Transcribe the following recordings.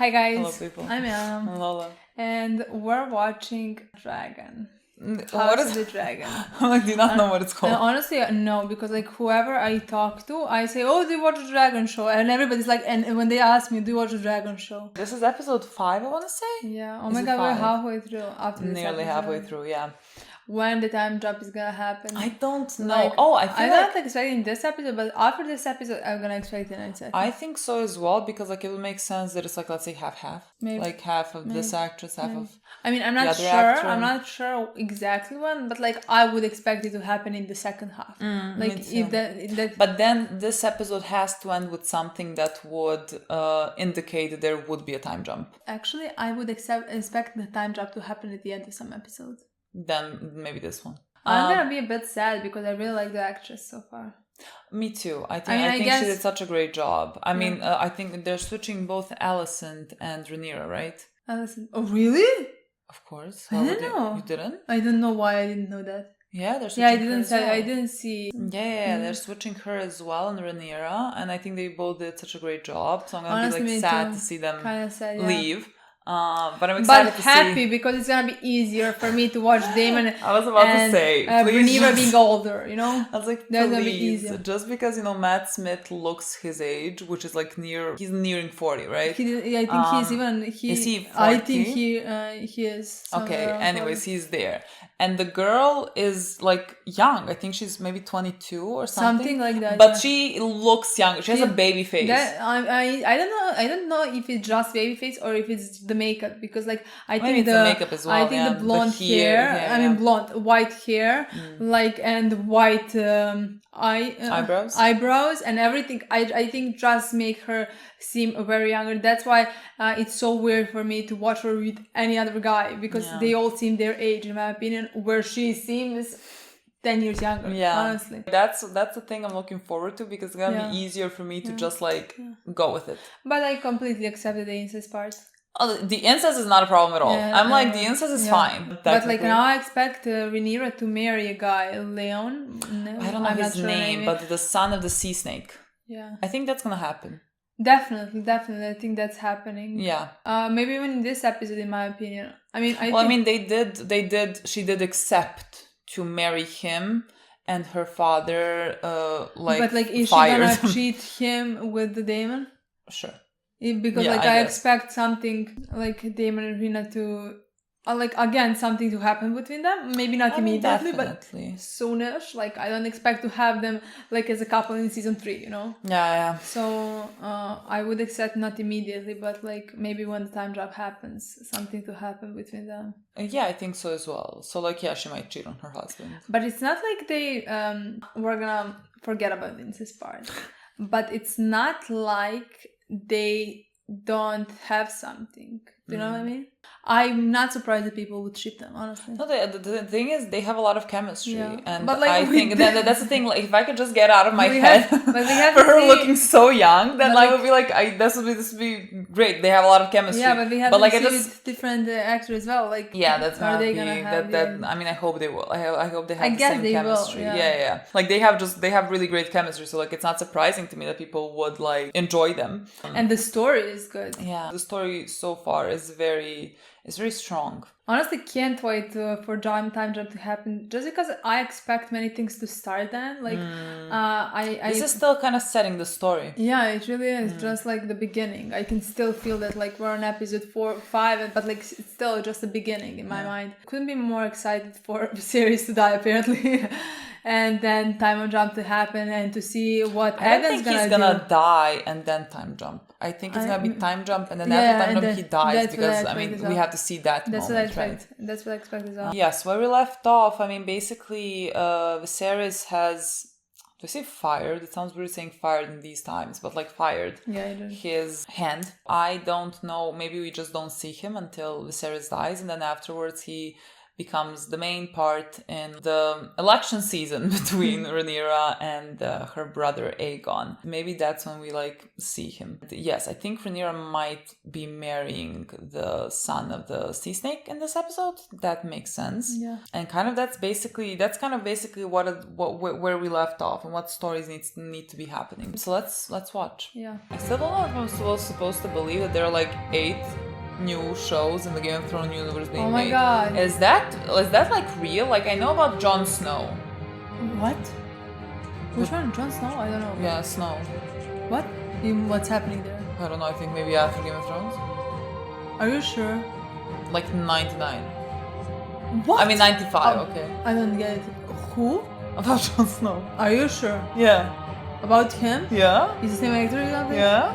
Hi guys. Hello people. I'm Lola. and we're watching Dragon. What House is of the Dragon. I do not know what it's called. Honestly, no, because like whoever I talk to, I say, "Oh, do you watch the Dragon show?" And everybody's like, and when they ask me, "Do you watch the Dragon show?" This is episode 5, I want to say. Yeah. Oh Is my it god, we're 5? halfway through. After this Nearly episode. halfway through, yeah. When the time jump is gonna happen? I don't know. Like, I feel I'm like not expecting this episode, but after this episode, I'm gonna expect the next episode. I think so as well, because like it would make sense that it's like, let's say half. Maybe. Like half of this actress, half of I mean, I'm not the sure. other actor. I'm not sure exactly when, but like I would expect it to happen in the second half. Like if that. But then this episode has to end with something that would indicate that there would be a time jump. Actually, I would expect the time jump to happen at the end of some episode. Then maybe this one. I'm gonna be a bit sad because I really like the actress so far. Me too. I think she did such a great job. I mean, I think they're switching both Alicent and Rhaenyra, right? Alicent. Oh, really? Of course. I didn't know. You didn't? I don't know why I didn't know that. Yeah, they're switching I didn't see. Yeah, they're switching her as well and Rhaenyra, and I think they both did such a great job. So I'm gonna be like sad to see them leave. But I'm excited to see. But happy because it's gonna be easier for me to watch Daemon. I was about to say, Rhaenyra being older, you know. I was like, please, just because Matt Smith looks his age, which is like he's nearing 40, right? I think he's even. Is he 40? I think he is. Okay. Anyways, he's there, and the girl is like young. I think she's maybe 22 or something like that. But she looks young. She has a baby face. I don't know. I don't know if it's just baby face or if it's the makeup, because like I think the makeup as well. I think the blonde hair, white hair, like, and white eyebrows and everything. I think just make her seem very younger. That's why it's so weird for me to watch her with any other guy, because they all seem their age, in my opinion, where she seems 10 years younger, honestly. That's the thing I'm looking forward to, because it's gonna be easier for me to just like go with it. But I completely accepted the incest part. Oh, the incest is not a problem at all. I'm like, the incest is fine. But like now I expect Rhaenyra to marry a guy, Leon. I don't know his name, but the son of the sea snake. Yeah. I think that's gonna happen. Definitely. I think that's happening. Yeah. Maybe even in this episode, in my opinion. I mean, she did accept to marry him, and her father But like, is she gonna cheat him with the Daemon? Sure. Because I expect something like Daemon and Rhea to something to happen between them. Maybe not immediately, but soonish. Like, I don't expect to have them like as a couple in season 3, you know? Yeah. So I would accept not immediately, but like maybe when the time jump happens, something to happen between them. Yeah, I think so as well. So like, she might cheat on her husband. But it's not like they were gonna forget about the incest part. But it's not like they don't have something. Do you know what I mean? I'm not surprised that people would ship them, honestly. No, the thing is, they have a lot of chemistry, and but like, I think that's the thing. Like, if I could just get out of my head for her looking so young, then I would be like, this would be great. They have a lot of chemistry. Yeah, but we have with different actors as well. Like, that's gonna be that. I mean, I hope they will. I hope they have the same chemistry. Will, yeah. Like they have really great chemistry. So like, it's not surprising to me that people would like enjoy them. And the story is good. Yeah, the story so far is very strong. Honestly, can't wait for time jump to happen, just because I expect many things to start then. Like, this is still kind of setting the story. Yeah, it really is. Just like the beginning. I can still feel that like we're on episode 4, 5, but like it's still just the beginning in my mind. Couldn't be more excited for the series to die, apparently. And then time jump to happen and to see what Egan's gonna do. I think he's gonna die and then time jump. I think it's gonna be time jump, and then after time jump he dies, because I mean we have to see that moment, right? That's what I expect as well. Yes, where we left off, I mean basically Viserys has, do I say fired? It sounds weird saying fired in these times, but like fired his hand. I don't know, maybe we just don't see him until Viserys dies, and then afterwards he becomes the main part in the election season between Rhaenyra and her brother Aegon. Maybe that's when we like see him. Yes, I think Rhaenyra might be marrying the son of the sea snake in this episode. That makes sense. Yeah. And kind of that's kind of basically where we left off and what stories need to be happening. So let's watch. Yeah. I still don't know if I'm still supposed to believe that there are like 8 new shows in the Game of Thrones universe being made. Oh my god. Is that like real? Like I know about Jon Snow. What? Which one? Jon Snow? I don't know. Yeah, Snow. What? What's happening there? I don't know, I think maybe after Game of Thrones. Are you sure? Like 99. What? I mean 95, okay. I don't get it. Who? About Jon Snow. Are you sure? Yeah. About him? Yeah? He's the same actor, you know? Yeah?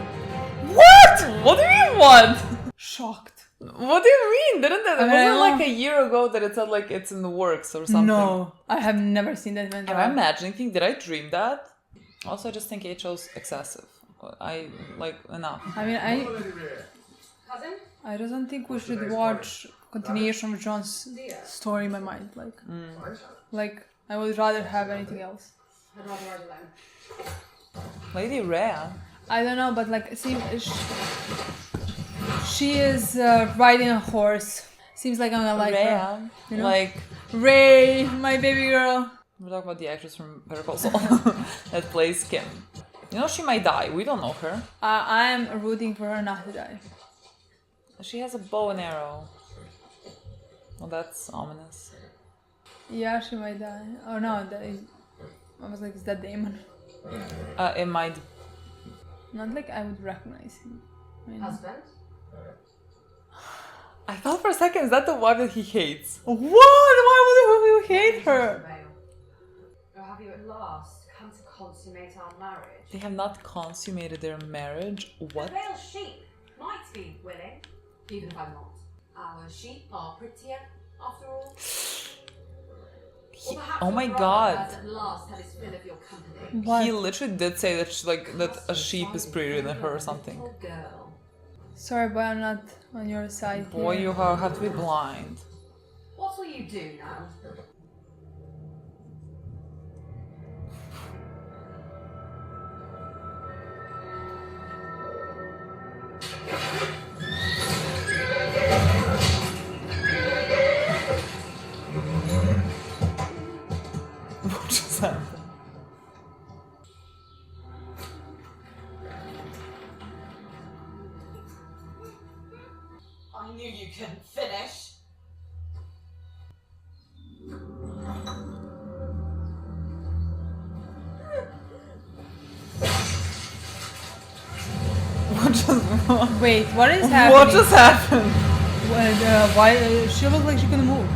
What? What do you mean what? Shocked. What do you mean? Didn't that? I mean, wasn't like a year ago that it said like it's in the works or something? No, I have never seen that man. Am I imagining? Did I dream that? Also, I just think HO's excessive. I like enough. I mean, I don't think we should watch continuation of Jon's story in my mind. Like I would rather have anything else. I'd rather ride alone. Lady Rhea. I don't know, but like, she is riding a horse. Seems like I'm gonna like Rhea, her. You know? like Ray, my baby girl. We're talking about the actress from Better Call Saul that plays Kim. You know she might die. We don't know her. I am rooting for her not to die. She has a bow and arrow. Well, that's ominous. Yeah, she might die. Oh no, I was like, is that Daemon? It might. Not like I would recognize him. I mean, Husband? I thought for a second, is that the wife that he hates? What? Why would you hate her? Or have you at last come to consummate our marriage? They have not consummated their marriage. What? The veiled sheep might be willing, even if I'm not. Our sheep are prettier, after all. Or perhaps Oh your my brother God. has at last had his fill of your company. What? He literally did say that that a sheep is prettier than her or something. Little girl. Sorry, but I'm not on your side. Boy, here. you have to be blind. What will you do now? What just happened? I knew you couldn't finish. What just Wait, what is happening? What just happened? Why? She looked like she couldn't move.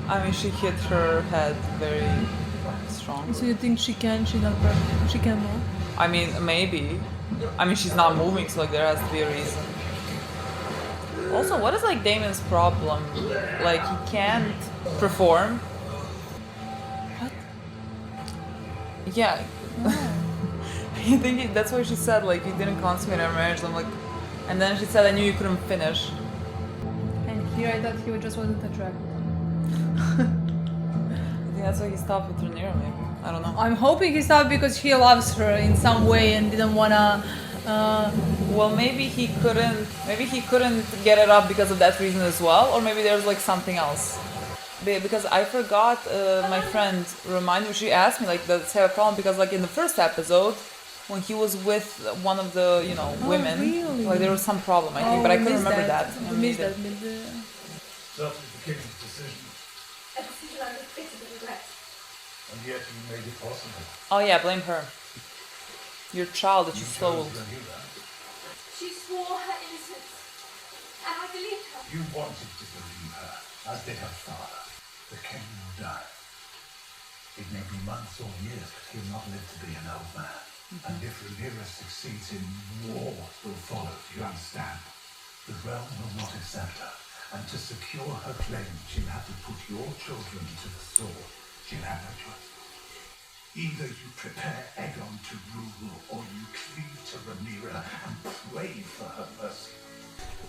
I mean, she hit her head very strong. So you think she can? She's not perfect. She can move. I mean, maybe. I mean, she's not moving, so like there has to be a reason. Also, what is like Daemon's problem? Like he can't perform. What? Yeah. I think that's why she said like you didn't consummate our marriage. I'm like, and then she said I knew you couldn't finish. And here I thought he just wasn't attracted. I think that's why he stopped with Rhaenyra. Maybe I don't know. I'm hoping he stopped because he loves her in some way and didn't wanna. Well, maybe he couldn't. Maybe he couldn't get it up because of that reason as well, or maybe there's like something else. Because I forgot. My friend reminded me. She asked me like, does he have a problem? Because like in the first episode, when he was with one of the women, really? like there was some problem I think, but I couldn't remember that. We missed that. That was the king's decision, A decision I was bitterly regret. and yet you made it possible. Oh yeah, blame her. Your child that you stole. chose Rhaenyra. She swore her innocence, and I believed her. You wanted to believe her, as did her father. The king will die. It may be months or years, but he'll not live to be an old man. And if Rhaenyra succeeds in war, will follow. Do you understand? The realm will not accept her. And to secure her claim, she'll have to put your children to the sword. She'll have no choice. Either you prepare Aegon to rule, or you cleave to Rhaenyra and pray for her mercy.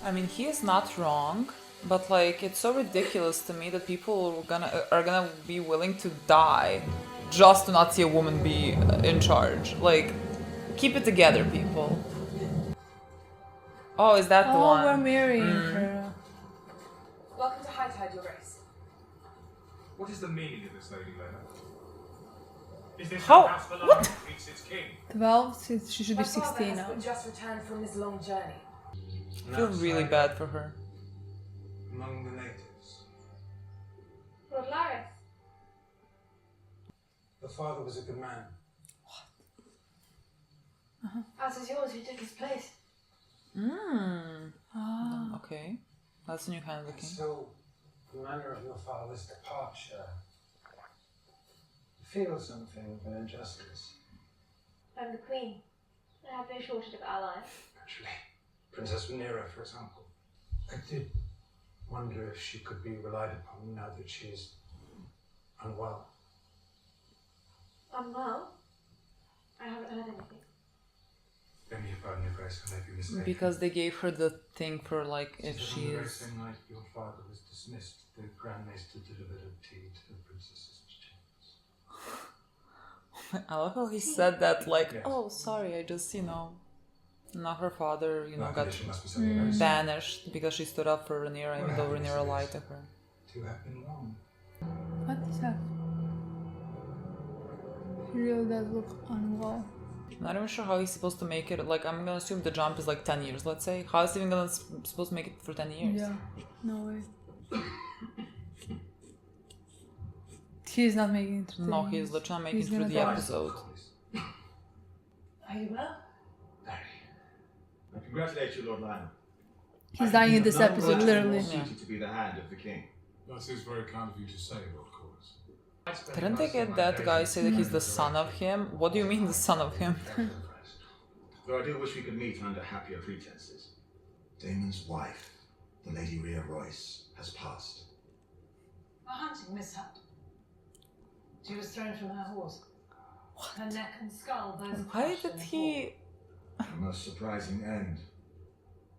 I mean, he is not wrong, But like, it's so ridiculous to me that people are gonna be willing to die just to not see a woman be in charge. Like, keep it together, people. Oh, is that the one? we're marrying her. Welcome to High Tide, Your Grace. What is the meaning of this, Lady Laenor? Is this How- perhaps the line that meets its king? 12, she should be My father 16 has now. but just returned from his long journey. I feel really bad for her. Among the natives. Lord Lareth. The father was a good man. As is yours, who took his place. Okay. That's a new kind of king. So, the manner of your father's departure, feel something of an injustice. I'm the queen. I have no shortage of allies. Naturally. Princess Rhaenyra, for example. I did wonder if she could be relied upon now that she's unwell. Unwell? I haven't heard anything. Beg your pardon, Your Grace, I may be mistaken. Because they gave her the thing for like if It was she on the very is. same night your father was dismissed, the Grand Maester delivered a tea to the princess's chambers. I love how he said that like, Yes. oh sorry, I just not her father, My got condition must be something very serious. banished because she stood up for Rhaenyra even though Rhaenyra lied to her. To have been wrong. What is that? She really does look unwell. I'm not even sure how he's supposed to make it. Like, I'm gonna assume the jump is like 10 years, let's say. How is he even supposed to make it for 10 years? Yeah, no way. He's not making it through No, the- he's literally not making he's it through gonna the die. episode. Are you well? Very. I congratulate you, Lord Laenor. He's dying in this episode, literally. Suited to be the hand of the king. That is very kind of you to say, Lord Corus. Didn't they get that guy say that he's the son of him? What do you mean the son of him? Though I do wish we could meet under happier pretenses. Daemon's wife, the Lady Rhea Royce, has passed. A hunting mishap. She was thrown from her horse. Her neck and skull both Why crushed did in a he... A most surprising end.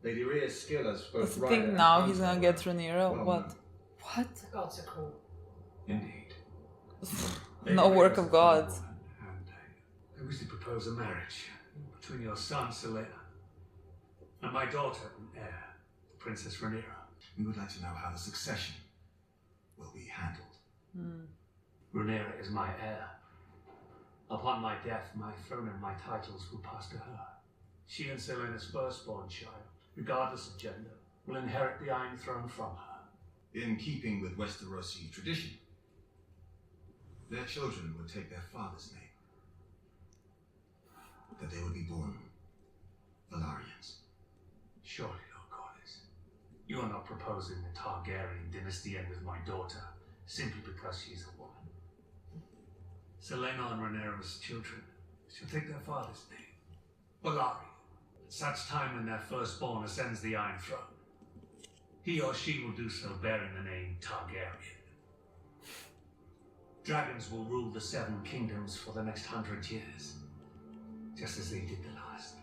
Lady Rhea's skill as both What's the rider thing and now? He's gonna hunter get Rhaenyra? well What? known. What? The gods are cruel. Indeed. No work of God. I wish to propose a marriage between your son, Selena, and my daughter and heir, Princess Rhaenyra. We would like to know how the succession will be handled. Rhaenyra is my heir. Upon my death, my throne and my titles will pass to her. She and Selena's firstborn child, regardless of gender, will inherit the Iron Throne from her. In keeping with Westerosi tradition, their children would take their father's name. That they would be born Valarians. Surely, Lord Corlys, you are not proposing the Targaryen dynasty end with my daughter simply because she's a woman. Selena and Rhaenyra's children shall take their father's name, Valarian, at such time when their firstborn ascends the Iron Throne. He or she will do so bearing the name Targaryen. Dragons will rule the Seven Kingdoms for the next 100 years, just as they did the last.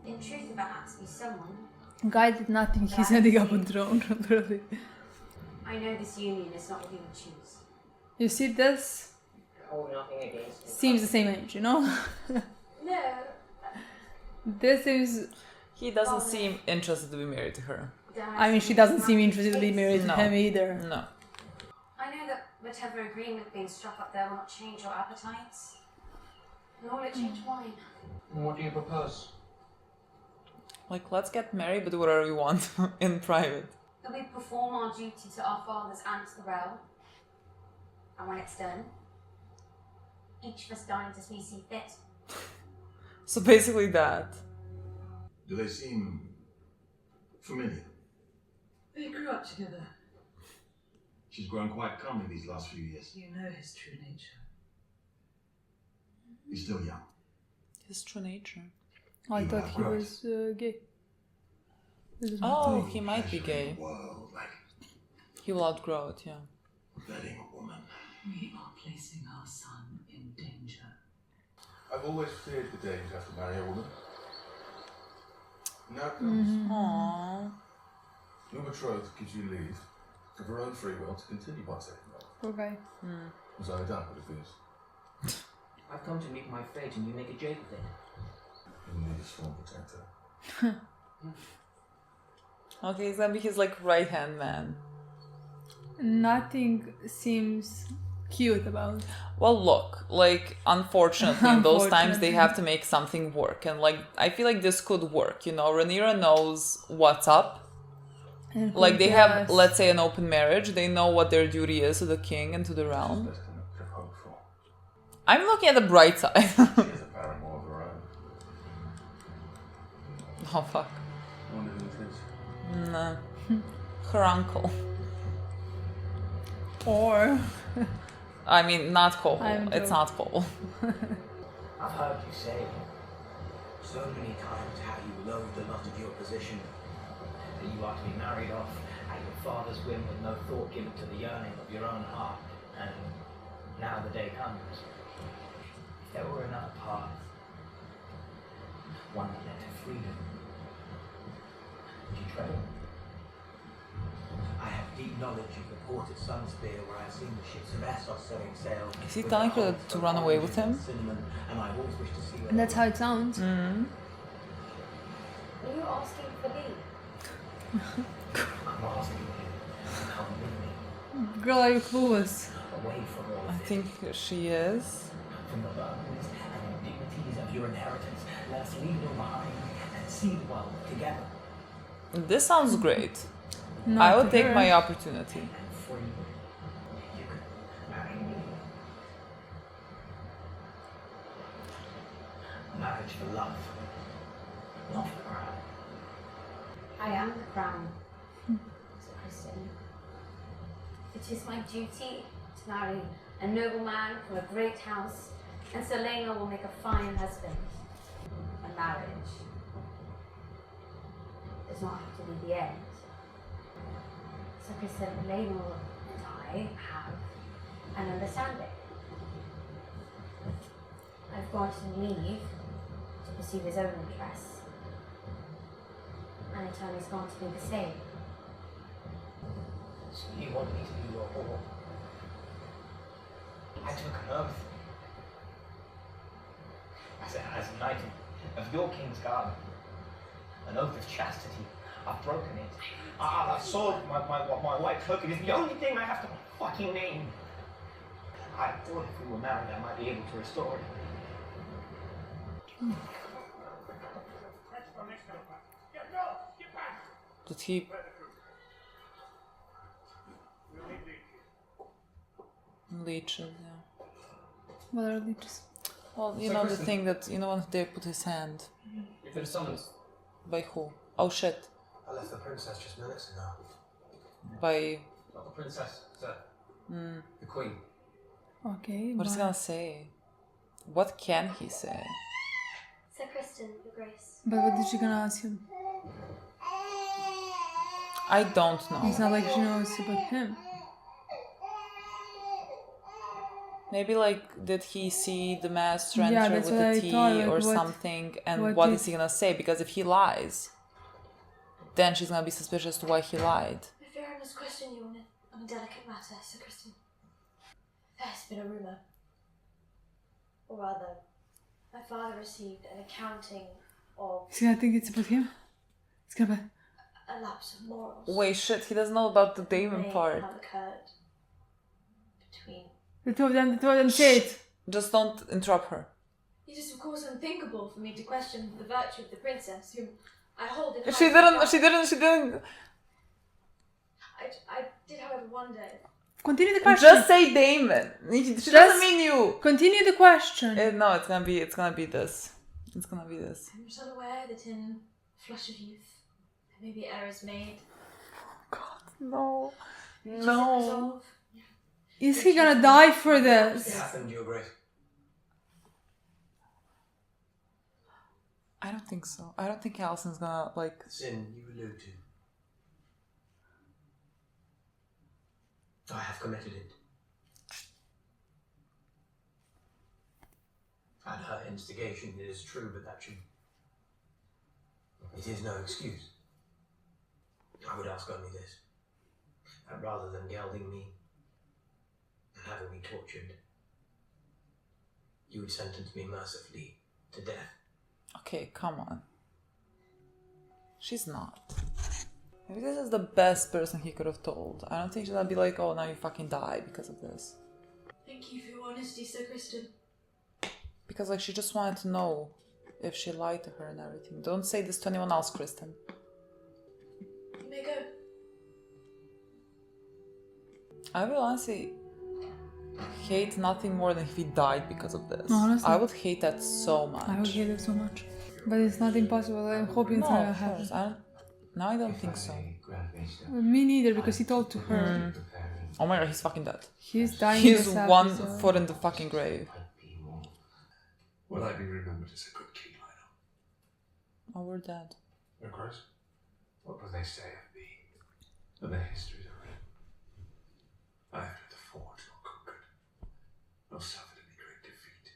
In truth, if I had to be someone, Guy did not think he's ending up on throne, literally. I know this union is not what he would choose. You see this? Hold nothing against him. Seems the same age, you know? No. This is... He doesn't seem interested to be married to her. I mean, she doesn't seem interested to be married No. to him either. No. I know that whatever agreement being struck up there will not change your appetites, nor will it change mine. What do you propose? Like, let's get married, but do whatever we want in private. That we perform our duty to our fathers and to the realm, and when it's done, each of us dines as we see fit. So basically that. Do they seem familiar? They grew up together. She's grown quite calm in these last few years. You know his true nature. He's still young. His true nature. I You thought have he growth. was gay. This is Oh, he might be Pleasure in gay. the world, like He will outgrow it, yeah. letting a woman. We are placing our son in danger. I've always feared the danger to marry a woman. Now it comes. Aww. You'll betrothed gives you leave, of her own free will, to continue by taking oath. Okay. Was I a damn good abuse? I've come to meet my fate and you make a joke of it. You need a strong protector. Okay, he's gonna be his like right hand man. Nothing seems cute about. Well, look, like unfortunately, in those times they Unfortunately. have to make something work, and like I feel like this could work. You know, Rhaenyra knows what's up. And Like they who have, cares? let's say, an open marriage. They know what their duty is to the king and to the realm. Best thing I could have hoped for. I'm looking at the bright side. She is a paramour of her own. Oh fuck. I wonder who it is. No. Her uncle. Or I mean, not Cole. I'm It's joking. not Cole. I've heard you say so many times how you loathe the lot of your position. That you are to be married off at your father's whim with no thought given to the yearning of your own heart. And now the day comes. If there were another path, one that led to freedom, would you tread on? I have deep knowledge of the port at Sunspear, where I've seen the ships of Essos setting sail. Is he with telling their her hulls to of run away orange with and him? cinnamon, and I've always wished to see where and that's they how it sounds. Mm. Are you asking for leave? I'm asking you to come with me, Girl, are you clueless? away from all I this, think she is. from the burdens and indignities of your inheritance. Let us leave them behind and see the world together This sounds great. Not I would to take her. my opportunity. and free. You could marry me. Marriage for love, not for the crown. I am the crown, said Criston. It is my duty to marry a nobleman from a great house, and Sir Laenor will make a fine husband. A marriage does not have to be the end. So Criston, Laenor and I have an understanding. I've granted him leave to pursue his own interests, and in turn he's gone to do the same. So you want me to be your whore? I took an oath. As a knight of your king's guard. An oath of chastity. I've broken it. I've soiled my white cloak. It is the only thing I have to fucking name. I thought if we were married, I might be able to restore it. Did he? Leeches, yeah. What are leeches? Well, you So know the Criston- thing that, you know when they put his hand. If there's summons, By who? Oh shit. I left the princess just minutes ago. By... not the princess, sir. Mm. The queen. Okay. What is he but- gonna say? What can he say? Sir Criston, Your Grace. But what is she gonna ask him? I don't It's know. not like she knows about him. Maybe like, did he see the master Yeah, enter that's with what the I tea thought, like, or what- something? And what what did- is he gonna say? Because if he lies, then she's gonna be suspicious to why he lied. I fear I must question you on a delicate matter, Sir Criston. There has been a rumour. Or rather, my father received an accounting of He's gonna think it's about him? It's gonna be... a lapse of morals. Wait, shit, he doesn't know about the that Daemon may part. have occurred between. The two of them say it. Just don't interrupt her. It is of course unthinkable for me to question the virtue of the princess, whom I hold in She didn't. I did, however, wonder if Continue the question. Just say Daemon. She doesn't mean you. Continue the question. No, it's gonna be this. It's gonna be this. I'm not unaware that in flush of youth there may be errors made. God, no. Which is a No. resolve. Is he gonna die for It this? happened, Your Grace. I don't think so. I don't think Alicent's gonna like. Sin you allude to. I have committed it. At her instigation, it is true, but it is no excuse. I would else got me this. That rather than gelding me and having me tortured, you would sentence me mercifully to death. Okay, come on. She's not. Maybe this is the best person he could have told. I don't think she'll be like, oh, now you fucking die because of this. Thank you for your honesty, Sir Criston. Because like she just wanted to know if she lied to her and everything. Don't say this to anyone else, Criston. You may go. I will honestly hate nothing more than if he died because of this. Honestly. I would hate that so much. I would hate it so much. But it's not impossible. I'm hoping it's No, not gonna of happen. course. No, I don't think so. Me neither, because he told to her. Oh my god, he's fucking dead. He's dying. He's this one episode. foot in the fucking grave. Will I be remembered as a good king, Laenor? Oh, we're dead. Of course. What will they say of me when their histories are written? I have neither fought nor conquered, nor suffered any great defeat.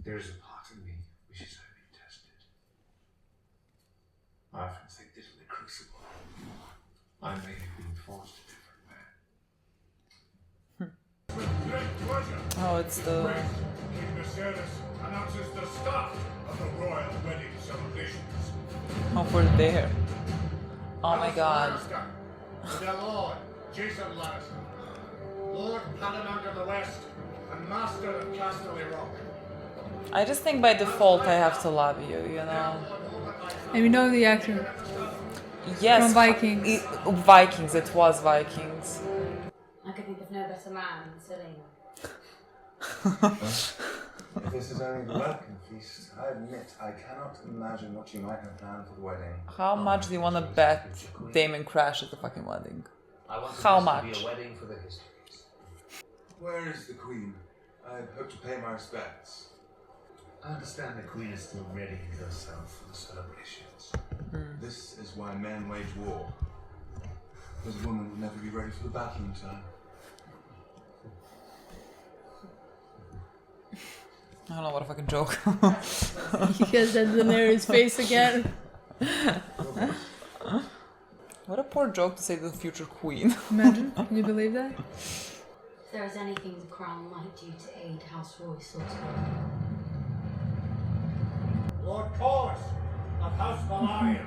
There is a part of me which is only tested. I often think that in the crucible, I may have been forced a different man. With great pleasure, Oh, it's the... King Viserys announces the start of the royal wedding celebrations. Oh, we're there. Oh my god. Lannister, their lord, Jason Lannister, Lord Paramount of the West, and Master of Casterly Rock. I just think by default I have to love you, you know? And we know the actor. Yes. From Vikings. Vikings, it was Vikings. I could think of no better man than Selena. If this is only the welcome feast, I admit I cannot imagine what you might have planned for the wedding. How much do you want to bet Daemon crashed at the fucking wedding? I want How this much? to be a wedding for the histories. Where is the queen? I hope to pay my respects. I understand the queen is still readying herself for the celebrations. This is why men wage war. Because a woman will never be ready for the battle in time. I don't know, what a fucking joke. He has that Daenerys face again. What a poor joke to say to the future queen. Imagine. Can you believe that? If there is anything the crown might do to aid House Royce or Lord Corlys of House Velaryon,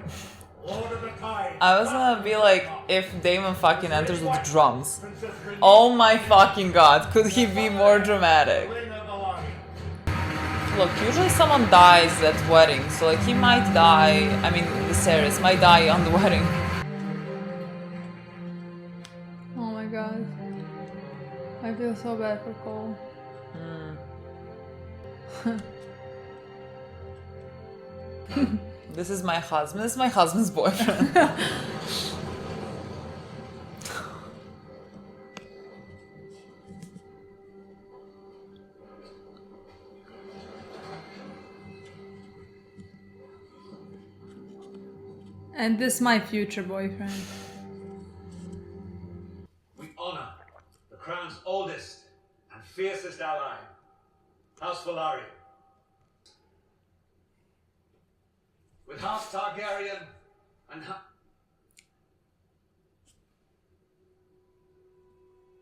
Lord of the Tide. I was gonna be like, if Daemon fucking enters with drums. Oh my fucking god, could he be more dramatic? Look, usually someone dies at weddings, so like he might die, I mean Viserys might die on the wedding. Oh my god. I feel so bad for Cole. This is my husband, this is my husband's boyfriend. And this is my future boyfriend. We honor the crown's oldest and fiercest ally, House Velaryon. With House Targaryen and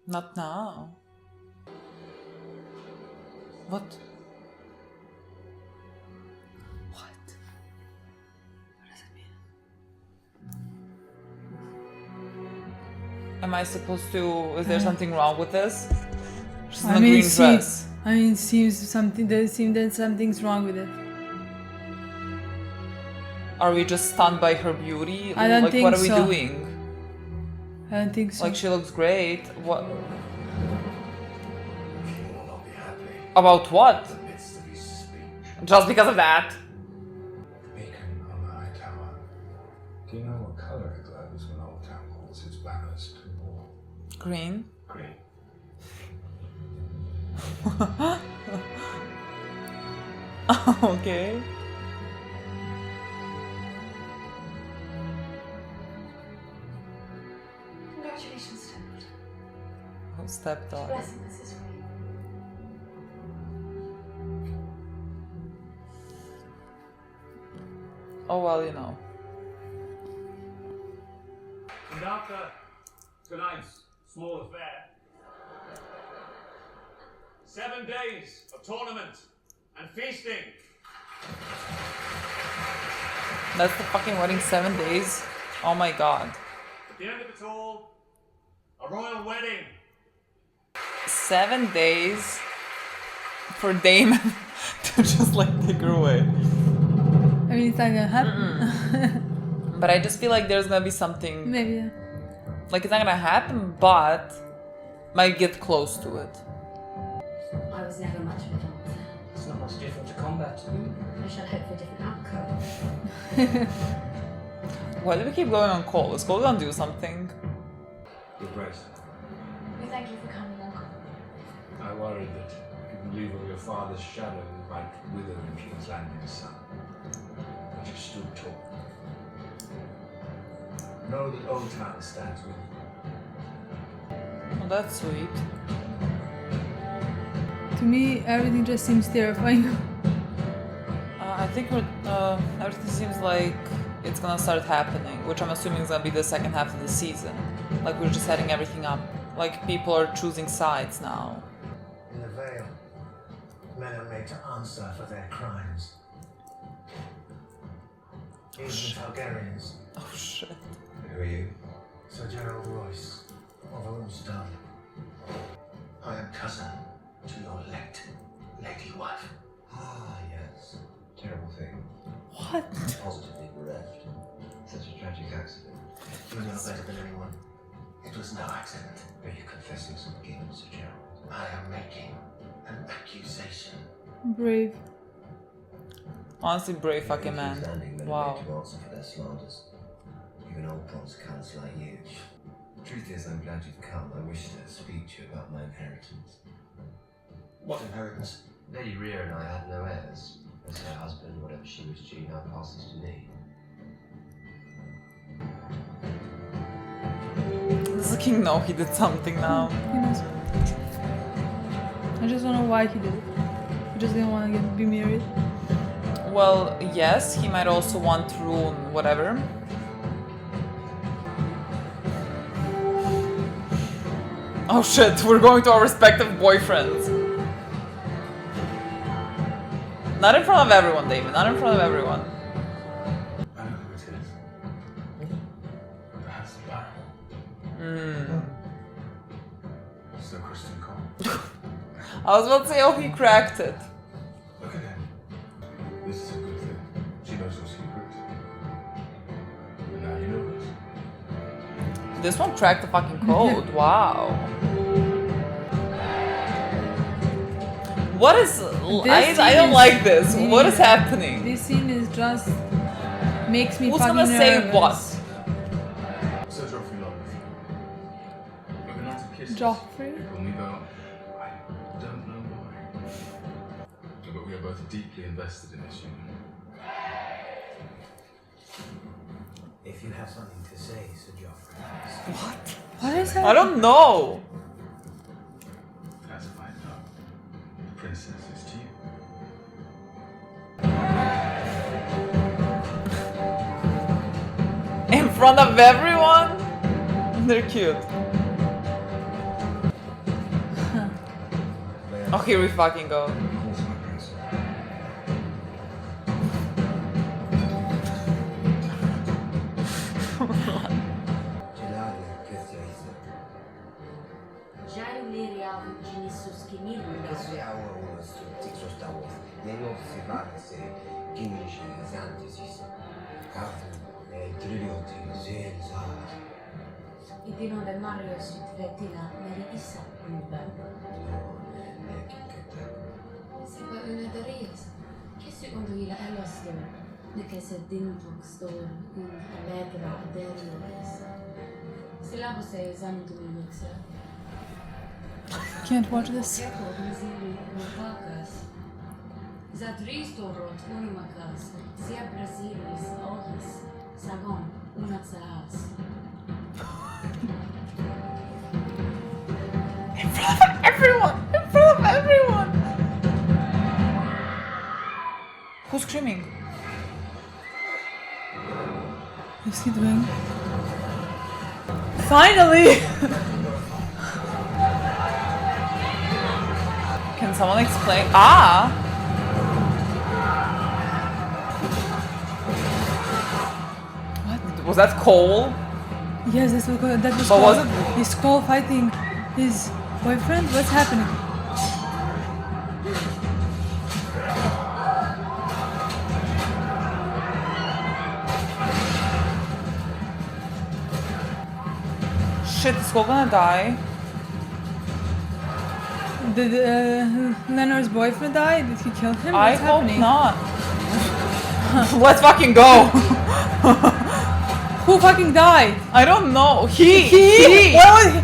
Not now. What? Am I supposed to... Is there something wrong with this? She's in a green dress. It seems that something's wrong with it. Are we just stunned by her beauty? I don't like, think what are we so. doing? I don't think so. Like, she looks great. What? He will not be happy About what? in the midst of his speech. Just because of that? The beacon on the high tower. Do you know what color it glows when Old Town calls its banners to war? Green? Green. Okay. Congratulations, Stepdad. Oh, stepdaughter. Blessing this is for you. Oh, well, you know. after tonight's small affair. 7 days of tournament and feasting. That's the fucking wedding, 7 days. Oh my god. At the end of it all, a royal wedding. 7 days for Daemon to just like take her away. I mean, it's not gonna happen. But I just feel like there's gonna be something. Maybe. Yeah. Like it's not gonna happen, but might get close to it. I was never much of a dancer. It's not much different to combat. I shall hope for a different outcome. Why do we keep going on Cole? Is Cole gonna do something? Your Grace, We thank you for coming along. I worried that if you leave of your father's shadow, it might wither in King's Landing's sun. But you stood tall. Know that Old Town stands with you. Oh, that's sweet. To me, everything just seems terrifying. I think everything seems like it's gonna start happening, which I'm assuming is gonna be the second half of the season. Like we're just setting everything up. Like people are choosing sides now. In the Vale, men are made to answer for their crimes. Even Targaryens. Oh shit. who are you? Sir Gerald Royce of Ormstone. I am cousin to your late lady wife. Ah, yes. Terrible thing. What? Positively bereft. Such a tragic accident. You know better than anyone. It was no accident. Are you confessing some guilt, Sir Gerald? I am making an accusation. Brave. Honestly, brave fucking King's man. Landing men are Wow. made to answer for their slanders. Even old bronze cunts like you. The truth is, I'm glad you've come. I wish to speak to you about my inheritance. What inheritance? Lady Rhea and I had no heirs. As her husband, whatever she was due now passes to me. Does the king know he did something now? He knows. I just don't know why he did it. He just didn't want to be married. Well, yes, he might also want to ruin whatever. Oh shit, we're going to our respective boyfriends. Not in front of everyone, David, not in front of everyone. I know who it is. Perhaps the Baron. Hmm. Sir Criston Cole. I was about to say, oh, he cracked it. Look at him. This is a good thing. She knows your secret. And now you know it. This one cracked the fucking code, wow. What is... I don't like this. What is happening? This scene is just... makes me Who's fucking gonna say nervous. what? Sir Joffrey loved you. But we're not to kiss. Joffrey? They call me though. I don't know why. But we are both deeply invested in this union. If you have something to say, Sir Joffrey. What? What is that? I don't know. As if I know. The princess is to you. In front of everyone? They're cute. Oh, here we fucking go. İdin de Marius Vetina Merissa Unban. Se var under Darius. Kessu under hela Elastor. Lyckas ett dintog står under lägra Darius. Sila på sig Zandu Luxa. Can't watch this. Jakob Mizili Rotakas. Zadristorot Unimakas. Sia Brasilis Ohis. Sagon Unatsahas. In front of everyone! In front of everyone! Who's screaming? What's he doing? Finally! Can someone explain? Ah! What? Was that Cole? Yes, that was But Cole. was it- Is Cole fighting his boyfriend? What's happening? Shit, is Cole gonna die? Did Laenor's boyfriend die? Did he kill him? I What's hope happening? not. Let's fucking go! Who fucking died? I don't know. He! Why would he?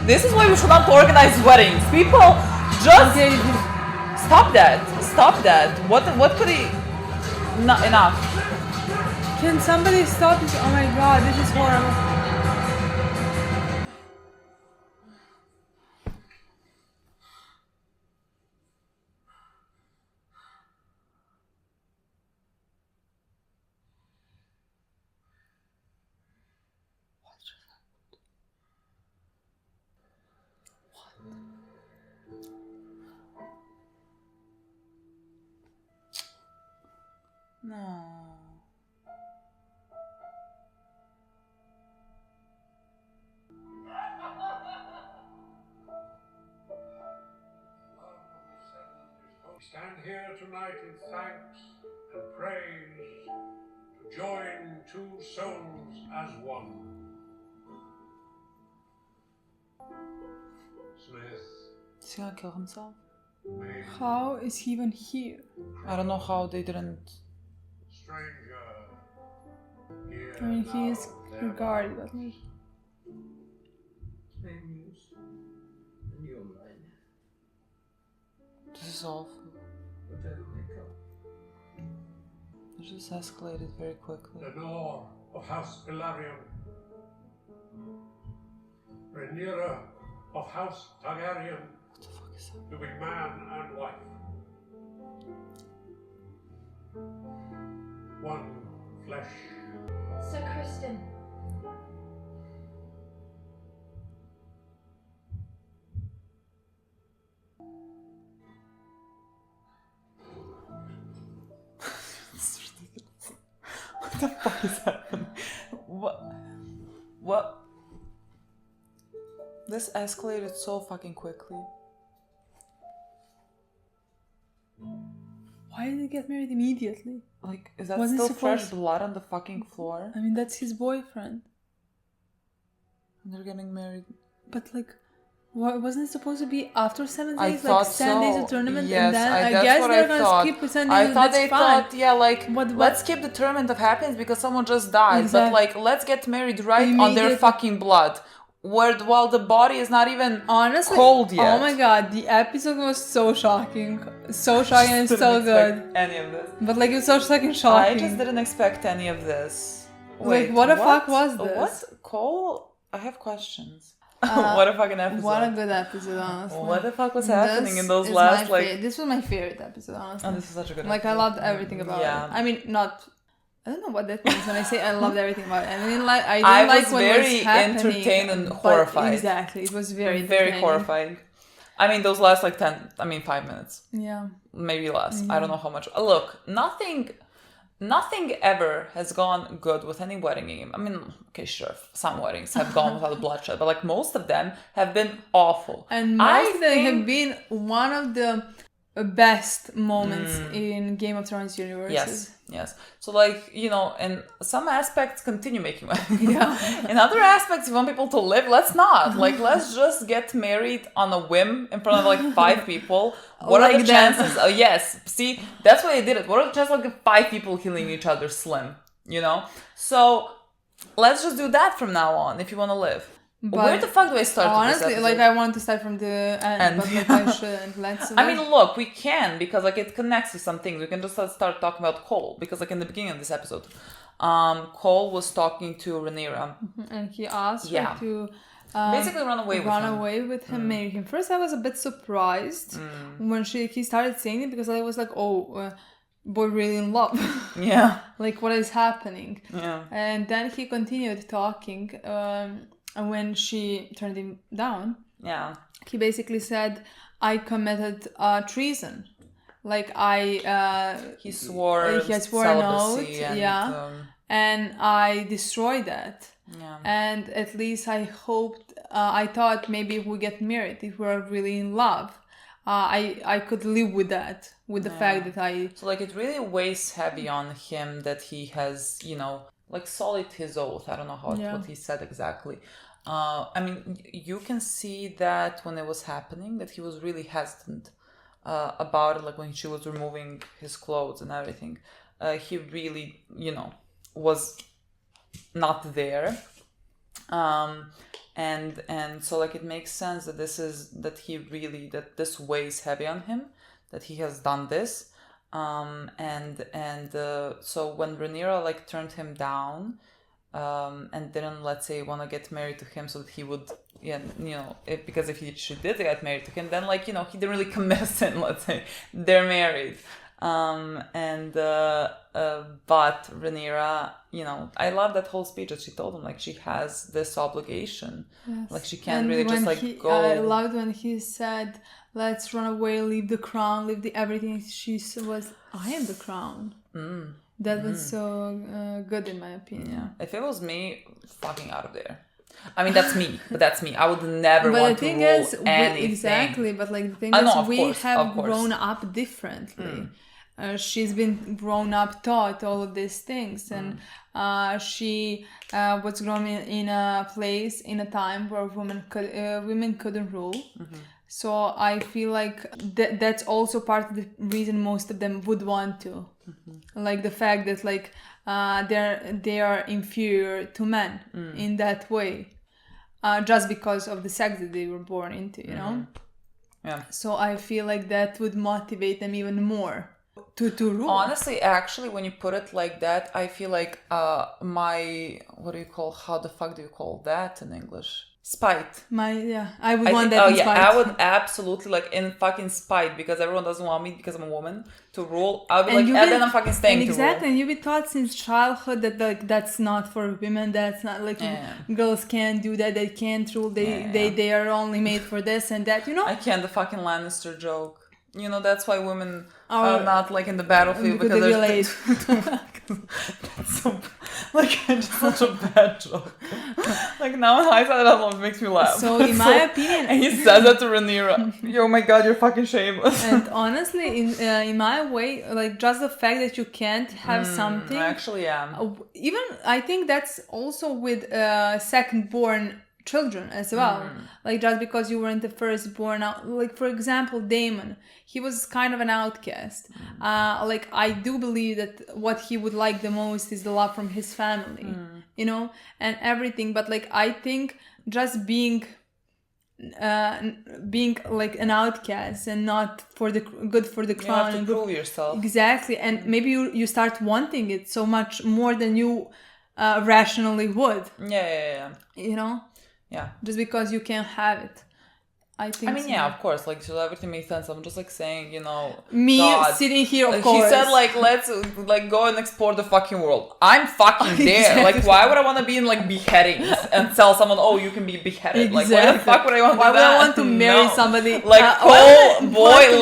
This is why we should not organize weddings. People just Okay, stop that. Stop that. What could he? Not enough. can somebody stop this? Oh my god, this is horrible. No. We stand here tonight in thanks and praise to join two souls as one. Smith, Is he gonna kill himself? Maiden, How is he even here? I don't know how they didn't. stranger, here I mean, he is now, there regarded, once. but like, Names and your mind. This is awful. But then make up. It just escalated very quickly. Laenor of House Velaryon, Rhaenyra of House Targaryen, What the fuck is that? to be man and wife. One flesh. Sir Criston. What the fuck is happening? What? This escalated so fucking quickly. why did they get married immediately? Like, is that Wasn't still fresh supposed- blood on the fucking floor? I mean, that's his boyfriend. And they're getting married. But like, wasn't it supposed to be after 7 I days? thought like 10 days so. of tournament, Yes, and then I that's guess what they're I gonna thought. skip 10 days. I thought that's they fine. thought, yeah, like, What- let's skip the tournament of happiness because someone just died. But Exactly. like, let's get married right on their Immediately. fucking blood. While the body is not even Honestly, cold yet. oh my god, the episode was so shocking. So shocking and Didn't so expect good. any of this. But like, it was so fucking shocking. I just didn't expect any of this. Like, Wait, what the fuck was this? What? Cole? I have questions. What a fucking episode. What a good episode, honestly. What the fuck was happening This in those is last, my like... this was my favorite episode, honestly. Oh, this is such a good Like, I episode. loved everything about Yeah. it. I mean, not... I don't know what that means when I say I loved everything about it. I mean, like, I I didn't like was what very was happening. entertained and but horrified. Exactly, it was very Very entertaining. horrifying. I mean, those last, like, 5 minutes. Yeah. Maybe less. I don't know how much. Look, nothing ever has gone good with any wedding game. I mean, okay, sure, some weddings have gone without bloodshed, but like most of them have been awful. And most of them have been one of the best moments in Game of Thrones universes. Yes. So like, you know, in some aspects continue making weddings. Yeah. In other aspects, you want people to live, let's not. Like, let's just get married on a whim in front of like 5 people. What are Like the them. chances? Oh yes, see, that's why they did it. What are the chances of like 5 people killing each other? Slim, you know? So let's just do that from now on if you want to live. But where the fuck do I start with honestly, this like, episode? I want to start from the end, And- but like, I shouldn't. I mean, look, we can because like it connects to some things. We can just start talking about Cole because like in the beginning of this episode, Cole was talking to Rhaenyra. and he asked Yeah. her to Basically run away with him. marry him. First, I was a bit surprised when he started saying it because I was like, oh, boy, really in love. Yeah. like what is happening. Yeah. And then he continued talking when she turned him down. Yeah. He basically said, I committed treason. Like he swore an oath, celibacy and, and I destroyed that. Yeah. And at least I hoped, I thought maybe if we get married, if we're really in love, I could live with that, with the fact that I... So, like, it really weighs heavy on him that he has, you know, like, sullied his oath. I don't know what he said exactly. I mean, you can see that when it was happening, that he was really hesitant about it, like when she was removing his clothes and everything. He really, you know, was not there. And so, like, it makes sense that that this weighs heavy on him, that he has done this. So when Rhaenyra, like, turned him down, and didn't, let's say, want to get married to him so that he would, because if she did get married to him, then, like, you know, he didn't really commit a sin, let's say, they're married. But Rhaenyra, you know, I love that whole speech that she told him, like, she has this obligation. Yes. Like, she can't and really just, like, go. I loved when he said, let's run away, leave the crown, leave the everything. She was, I am the crown. That was so good in my opinion. Yeah. If it was me, fucking out of there. I mean, that's me, but that's me. I would never want to rule anything. Exactly, but, like, the thing is, we have grown up differently. She's been grown up, taught all of these things, and she was grown in a place, in a time where women couldn't rule. So I feel like that's also part of the reason most of them would want to, like the fact that, like, they are inferior to men in that way, just because of the sex that they were born into, you know. Yeah. So I feel like that would motivate them even more to rule. Honestly, actually, when you put it like that, I feel like how the fuck do you call that in English? Spite. I would want that in spite. I would absolutely, like, in fucking spite, because everyone doesn't want me because I'm a woman to rule. I'll be like, then I'm fucking staying to rule. Exactly, and you've been taught since childhood that, like, that's not for women. That's not, like, girls can't do that. They can't rule. They are only made for this and that. You know. I can't. The fucking Lannister joke. You know, that's why women are not, like, in the battlefield, because they relate. That's so, like, it's such a bad joke. Like, now in hindsight, that makes me laugh. So in my opinion, and he says that to Rhaenyra. Oh my god, you're fucking shameless. And honestly, in my way, like, just the fact that you can't have something. Actually, yeah. Even I think that's also with second-born children as well. Like, just because you weren't the firstborn, like, for example, Daemon, he was kind of an outcast. Like, I do believe that what he would like the most is the love from his family, you know, and everything. But, like, I think just being like an outcast and not for the good for the crown, you have to prove yourself. Exactly. And maybe you start wanting it so much more than you rationally would. Yeah. You know. Yeah. Just because you can't have it. I mean, yeah, of course. Like, so everything makes sense. I'm just, like, saying, you know, sitting here, of course. He said, like, let's, like, go and explore the fucking world. I'm fucking there. Exactly. Like, why would I want to be in, like, beheadings and tell someone, oh, you can be beheaded? Exactly. Like, why the fuck would I want to do that? Why would I want to marry somebody? Like,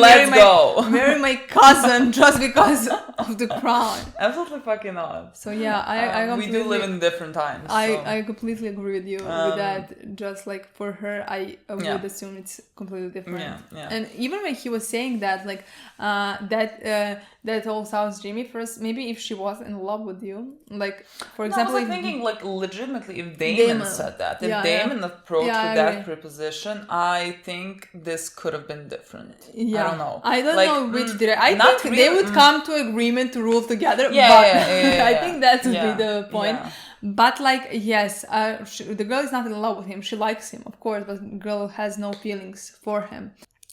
let's go. Marry my cousin just because of the crown. Absolutely fucking not. So, yeah, I completely... We do live in different times. I completely agree with you with that. Just, like, for her, I would assume it's completely different. Yeah. And even when he was saying that, like, that all sounds Jamie first, maybe if she was in love with you, like, for example, I was, like, thinking, like, legitimately, if Daemon said that, if Daemon approached with that preposition, I think this could have been different. I don't know. I don't know which direction. I think they would come to agreement to rule together. I think that would be the point. Yeah. But, like, yes, the girl is not in love with him. She likes him, of course, but the girl has no feelings for him.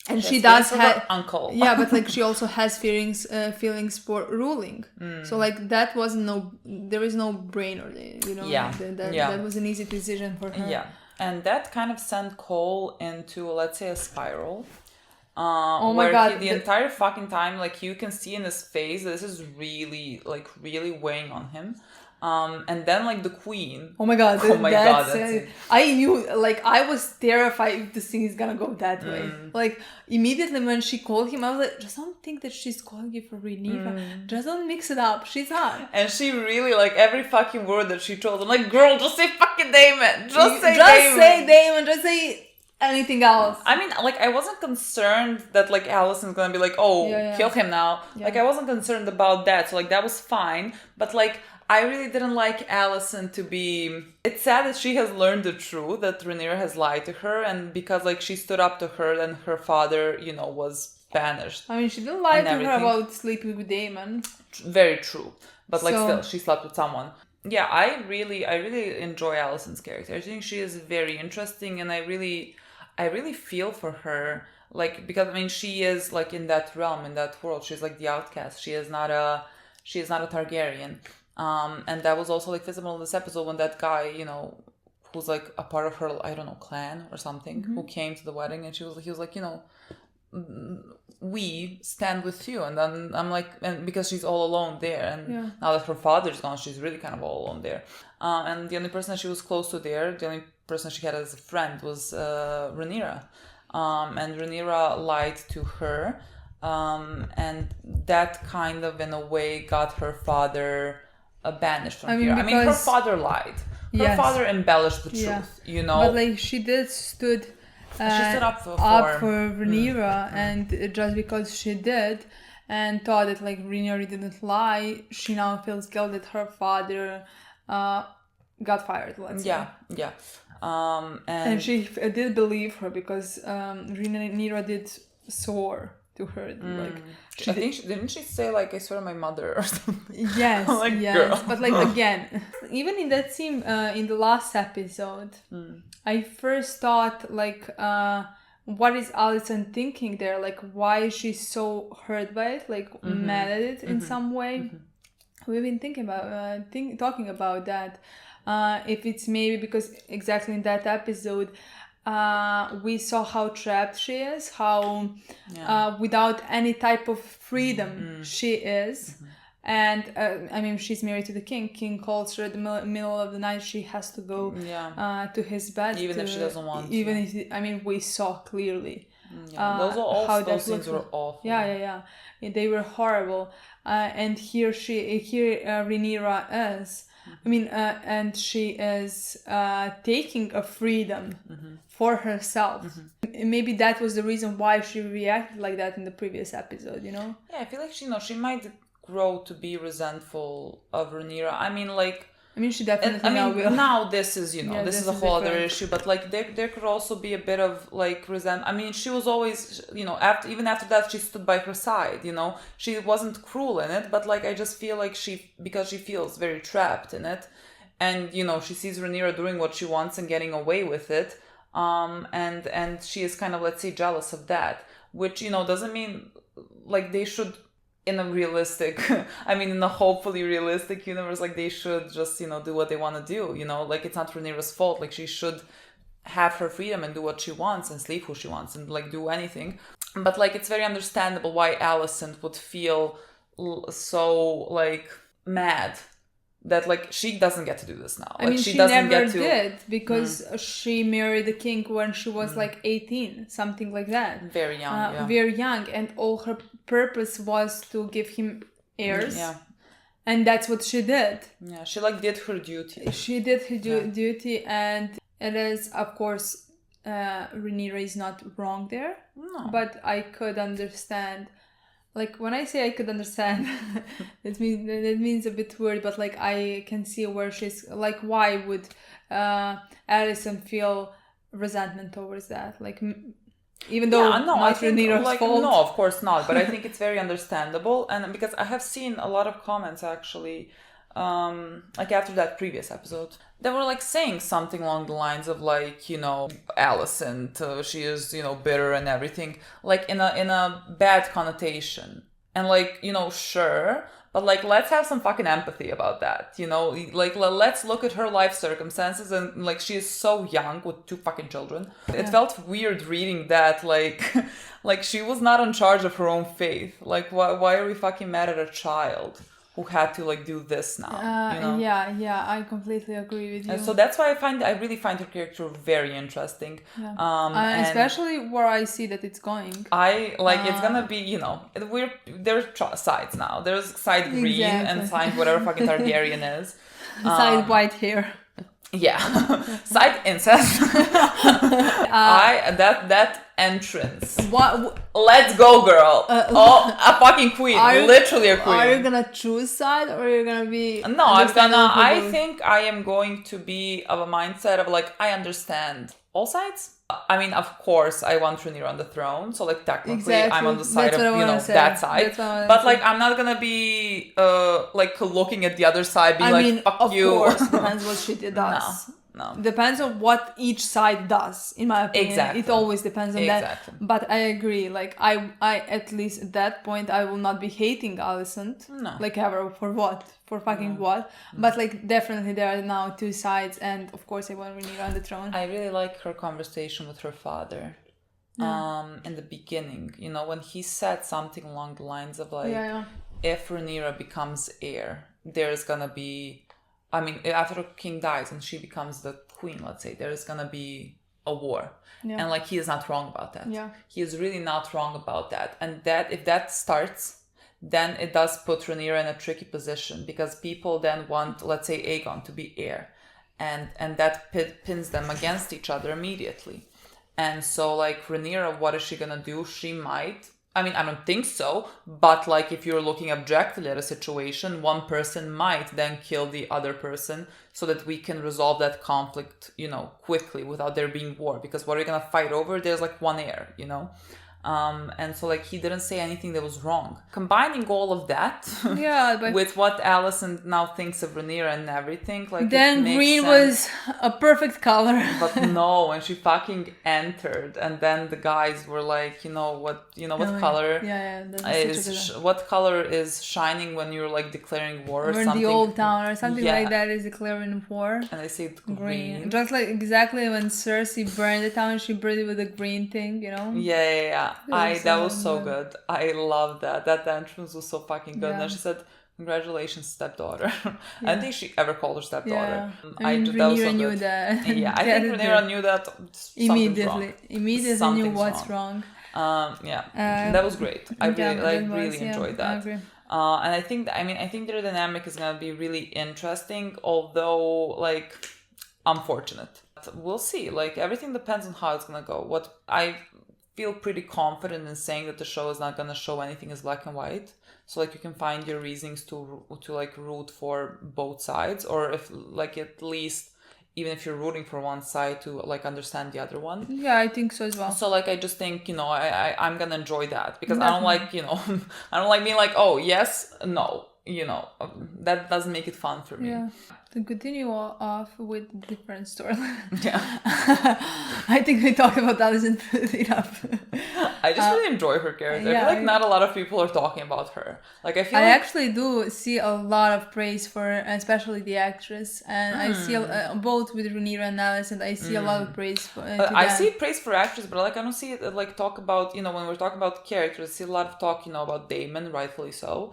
And she does have uncle. Yeah, but, like, she also has feelings for ruling. So, like, there is no brainer, you know. That was an easy decision for her. Yeah, and that kind of sent Cole into, let's say, a spiral. Oh my where God, the entire fucking time, like, you can see in his face this is really, like, really weighing on him. And then, like, the queen. Oh my God, Oh my God, that's that's it. I knew, like, I was terrified if the scene is gonna go that way. Like, immediately when she called him, I was like, just don't think that she's calling you for Rhaenyra. Just don't mix it up. She's hot. And she really, like, every fucking word that she told him, like, girl, just say fucking Daemon. Just say Daemon. Just say anything else. I mean, like, I wasn't concerned that, like, Alicent's gonna be like, oh, kill him now. Yeah. Like, I wasn't concerned about that. So, like, that was fine. But, like, I really didn't like Alicent to be... It's sad that she has learned the truth, that Rhaenyra has lied to her. And because, like, she stood up to her and her father, you know, was banished. I mean, she didn't lie to her about sleeping with Daemon. Very true. But, like, still, she slept with someone. Yeah, I really enjoy Alicent's character. I think she is very interesting, and I really feel for her, like, because I mean she is like in that realm, in that world, she's like the outcast. She is not a Targaryen, and that was also like visible in this episode when that guy, you know, who's like a part of her, I don't know, clan or something, who came to the wedding, and he was like, you know, we stand with you. And then I'm like, and because she's all alone there, and now that her father's gone, she's really kind of all alone there. And the only person that she was close to there, the only person she had as a friend was Rhaenyra. And Rhaenyra lied to her, and that kind of in a way got her father banished from here. I mean, her father lied. Her father embellished the truth, you know. But like she stood up for Rhaenyra, and just because she did and thought that like Rhaenyra didn't lie, she now feels guilt that her father got fired. Let's say. Yeah. And she did believe her because Rhaenyra did swear to her, like didn't she say like I swear to my mother or something? Yes, like, yes. Girl. But like again, even in that scene in the last episode, I first thought like, what is Alicent thinking there? Like, why is she so hurt by it? Like mad at it in some way? We've been thinking about talking about that. If it's maybe because exactly in that episode we saw how trapped she is, how without any type of freedom she is. And I mean, she's married to the king calls her at the middle of the night, she has to go to his bed, even if she doesn't want to. Even if, I mean, we saw clearly those are all how those scenes were awful. They were horrible. And here Rhaenyra is, I mean, and she is taking a freedom for herself. Maybe that was the reason why she reacted like that in the previous episode, you know? Yeah, I feel like she might grow to be resentful of Rhaenyra. I mean, like... I mean, she definitely will. Now this is, you know, this is a whole other different. issue. But, like, there could also be a bit of, like, resentment. I mean, she was always, you know, even after that, she stood by her side, you know? She wasn't cruel in it, but, like, I just feel like because she feels very trapped in it. And, you know, she sees Rhaenyra doing what she wants and getting away with it. And she is kind of, let's say, jealous of that. Which, you know, doesn't mean, like, they should... in a realistic, I mean, in a hopefully realistic universe, like, they should just, you know, do what they want to do, you know? Like, it's not Rhaenyra's fault. Like, she should have her freedom and do what she wants and sleep who she wants and, like, do anything. But, like, it's very understandable why Alicent would feel so, like, mad that, like, she doesn't get to do this now. I mean, she never did, because she married the king when she was like 18, something like that. Very young, Very young, and all her purpose was to give him heirs. Yeah. And that's what she did. Yeah, she, like, did her duty. She did her duty, and it is, of course, Rhaenyra is not wrong there. No. But I could understand... Like, when I say I could understand, that means a bit weird, but, like, I can see where she's... Like, why would Alicent feel resentment towards that? Like, even though not Rhaenyra's fault. No, of course not, but I think it's very understandable. And because I have seen a lot of comments, actually, like, after that previous episode, they were, like, saying something along the lines of, like, you know, Alicent, she is, you know, bitter and everything, like, in a bad connotation. And, like, you know, sure, But like, let's have some fucking empathy about that, you know? Like, let's look at her life circumstances, and like, she is so young with 2 fucking children. It felt weird reading that, like, like she was not in charge of her own fate. Like, why are we fucking mad at a child who had to like do this now? You know? Yeah, I completely agree with you. And so that's why I really find her character very interesting. Yeah. And especially where I see that it's going. I like it's gonna be, you know, there's sides now. There's side green and side whatever fucking Targaryen is. Side white hair. Yeah, side incest. That entrance. What? Let's go, girl. A fucking queen, literally a queen. Are you gonna choose side, or are you gonna be? No, I think I am going to be of a mindset of like, I understand all sides. I mean, of course, I want Rhaenyra on the throne, so like technically, I'm on the side of that side. But like, I'm not gonna be like looking at the other side, being fuck you. Of course, depends what she does. No. Depends on what each side does, in my opinion. Exactly. It always depends on that. But I agree. Like, I at least at that point, I will not be hating Alicent. No. Like, ever. For what? For fucking what? But like, definitely there are now 2 sides, and of course I want Rhaenyra on the throne. I really like her conversation with her father. In the beginning, you know, when he said something along the lines of like, if Rhaenyra becomes heir, there's gonna be, I mean, after the king dies and she becomes the queen, let's say, there is gonna be a war. And like, he is not wrong about that. He is really not wrong about that. And that if that starts, then it does put Rhaenyra in a tricky position, because people then want, let's say, Aegon to be heir, and that pins them against each other immediately. And so like, Rhaenyra, what is she gonna do? She might, I mean, I don't think so, but like, if you're looking objectively at a situation, one person might then kill the other person so that we can resolve that conflict, you know, quickly without there being war. Because what are you gonna fight over? There's like one heir, you know? And so like, he didn't say anything that was wrong. Combining all of that with what Alicent now thinks of Rhaenyra and everything, like, then green was a perfect color. But no, when she fucking entered, and then the guys were like, what color what color is shining when you're like declaring war or something? In the old town or something like that is declaring war. And I say green. Just like exactly when Cersei burned the town, she burned it with a green thing, you know? Yeah. That was so good. I love that. That entrance was so fucking good. And then she said, "Congratulations, stepdaughter." I don't think she ever called her stepdaughter. I mean, Rhaenyra knew that. Yeah, I think Rhaenyra knew that immediately knew what's wrong. That was great. I really enjoyed that. I agree. And I think their dynamic is gonna be really interesting, although like unfortunate. We'll see. Like, everything depends on how it's gonna go. What I feel pretty confident in saying that the show is not going to show anything as black and white. So like, you can find your reasons to like root for both sides, or if like, at least even if you're rooting for one side, to like understand the other one. Yeah, I think so as well. So like, I just think, I'm going to enjoy that, because I don't like, I don't like being like, oh yes, no, that doesn't make it fun for me. Yeah. To continue off with different storyline. Yeah. I think we talked about Alicent enough. I just really enjoy her character. I feel like not a lot of people are talking about her. Like, I actually do see a lot of praise for her, especially the actress. And I see both with Rhaenyra and Alicent, I see a lot of praise for I see praise for actress, but like, I don't see it like talk about, when we're talking about characters, I see a lot of talk, about Daemon, rightfully so.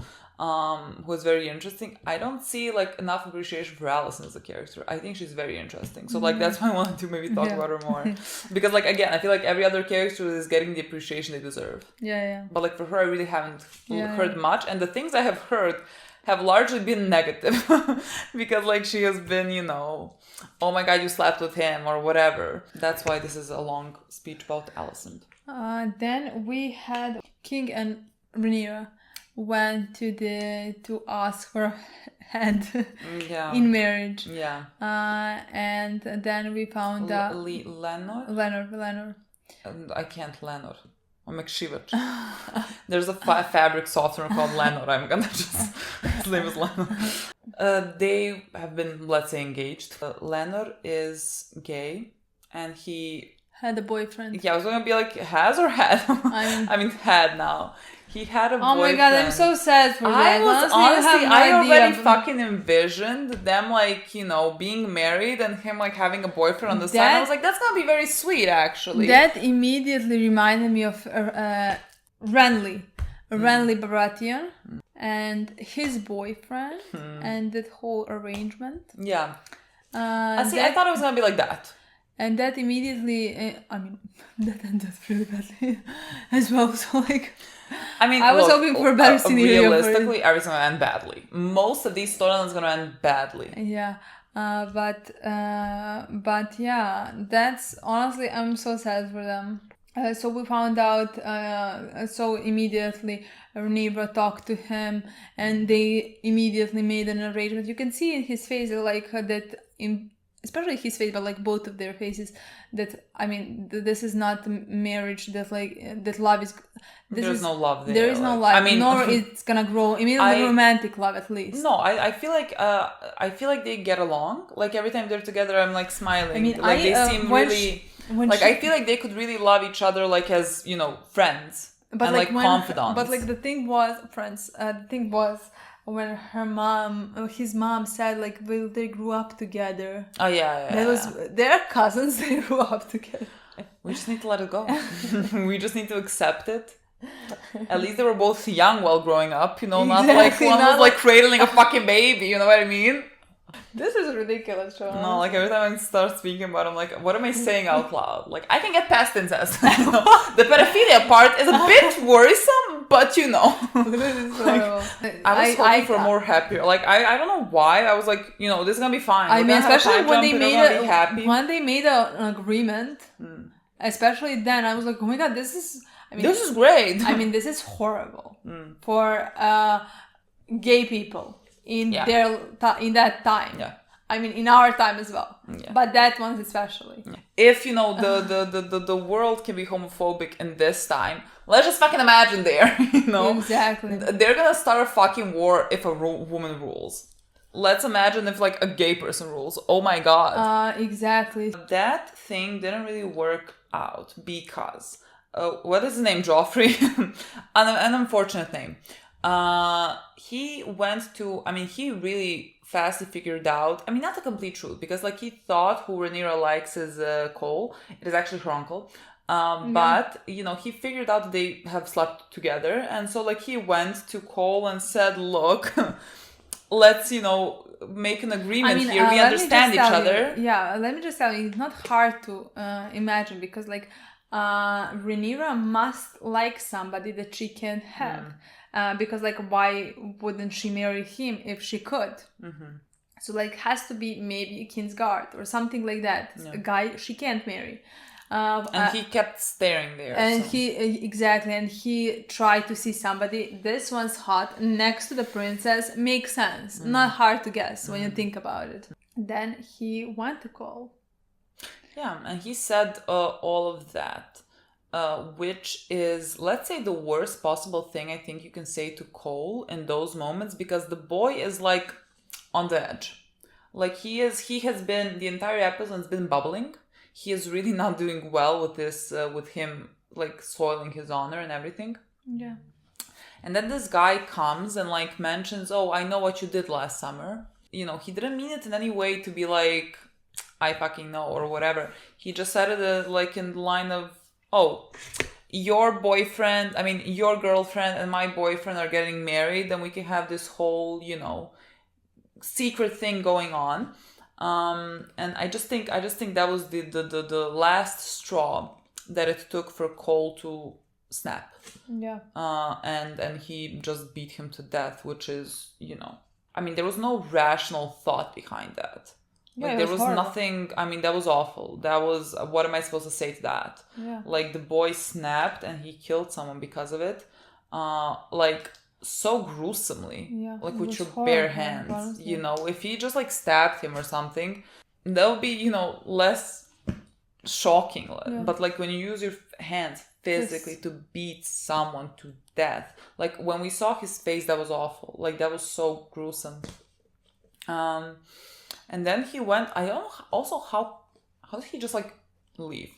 Who is very interesting. I don't see like enough appreciation for Alicent as a character. I think she's very interesting. So like, that's why I wanted to maybe talk about her more. Because like, again, I feel like every other character is getting the appreciation they deserve. Yeah. But like, for her, I really haven't heard much. And the things I have heard have largely been negative. Because like, she has been, oh my god, you slept with him or whatever. That's why this is a long speech about Alicent. Then we had King and Rhaenyra went to ask for a hand in marriage. Yeah. And then we found out Laenor. I can't Laenor. I'm McShivet. There's a fabric softener called Laenor. I'm gonna just his name is Laenor. They have been, let's say, engaged. Laenor is gay, and he Had a boyfriend. Yeah, I was gonna be like, has or had? I mean, had now. He had a boyfriend. Oh my god, I'm so sad for that. Honestly, I already fucking envisioned them like, you know, being married and him like having a boyfriend on the side. I was like, that's gonna be very sweet, actually. That immediately reminded me of Renly Baratheon and his boyfriend and that whole arrangement. Yeah. I thought it was gonna be like that. And that immediately, that ended really badly as well. So like, I was hoping for a better scenario. Realistically, everything's gonna end badly. Most of these storylines gonna end badly. Yeah, but yeah, that's honestly, I'm so sad for them. So we found out, so immediately Rhaenyra talked to him, and they immediately made an arrangement. You can see in his face, like that especially his face, but like both of their faces, that this is not marriage, that like that love is. There's no love there. There is no love. Nor it's gonna grow. Romantic love at least. No, I feel like they get along. Like every time they're together, I'm like smiling. Like they seem really. I feel like they could really love each other, like as you know, friends, but like confidants. But like the thing was, friends. The thing was. When his mom said like, well, they grew up together. Oh yeah. That was their cousins. They grew up together. We just need to let it go. We just need to accept it. At least they were both young while growing up, you know, not like one was like cradling a fucking baby. You know what I mean? This is ridiculous, Sean. No, like every time I start speaking about it, I'm like, what am I saying out loud? Like, I can get past incest. You know? The pedophilia part is a bit worrisome, but you know. I was hoping for more happier. Like, I don't know why. I was like, you know, this is gonna be fine. Especially when they made an agreement, especially then, I was like, oh my god, this is great. This is horrible for gay people. In that time. Yeah. In our time as well. Yeah. But that one especially. If, you know, the world can be homophobic in this time, let's just fucking imagine there, you know? Exactly. They're gonna start a fucking war if a woman rules. Let's imagine if, like, a gay person rules. Oh my god. Exactly. That thing didn't really work out because... what is his name? Joffrey? An unfortunate name. He went to, he really fastly figured out, not the complete truth, because like he thought who Rhaenyra likes is Cole. It is actually her uncle. But, you know, he figured out that they have slept together. And so like he went to Cole and said, look, let's, you know, make an agreement here. We understand each other. Let me just tell you, it's not hard to imagine because like Rhaenyra must like somebody that she can't have. Because like why wouldn't she marry him if she could? So like has to be maybe Kingsguard or something like that. A guy she can't marry. And he kept staring there. And he tried to see somebody. This one's hot next to the princess. Makes sense. Not hard to guess when you think about it. Then he went to Cole. Yeah, and he said all of that. Which is, let's say, the worst possible thing I think you can say to Cole in those moments, because the boy is like on the edge. Like he has been, the entire episode has been bubbling. He is really not doing well with this, with him like soiling his honor and everything. Yeah. And then this guy comes and like mentions, oh, I know what you did last summer. You know, he didn't mean it in any way to be like, I fucking know or whatever. He just said it like in the line of, oh, your boyfriend, your girlfriend and my boyfriend are getting married, then we can have this whole, you know, secret thing going on. And I just think that was the last straw that it took for Cole to snap. Yeah. And he just beat him to death, which is, you know, there was no rational thought behind that. Like, there was nothing, that was awful. That was, what am I supposed to say to that? Yeah. Like, the boy snapped and he killed someone because of it. Like, so gruesomely. Yeah. Like, with your bare hands. Honestly. You know, if he just, like, stabbed him or something, that would be, you know, less shocking. Yeah. But, like, when you use your hands physically to beat someone to death. Like, when we saw his face, that was awful. Like, that was so gruesome. And then he went, I don't know also how did he just like leave?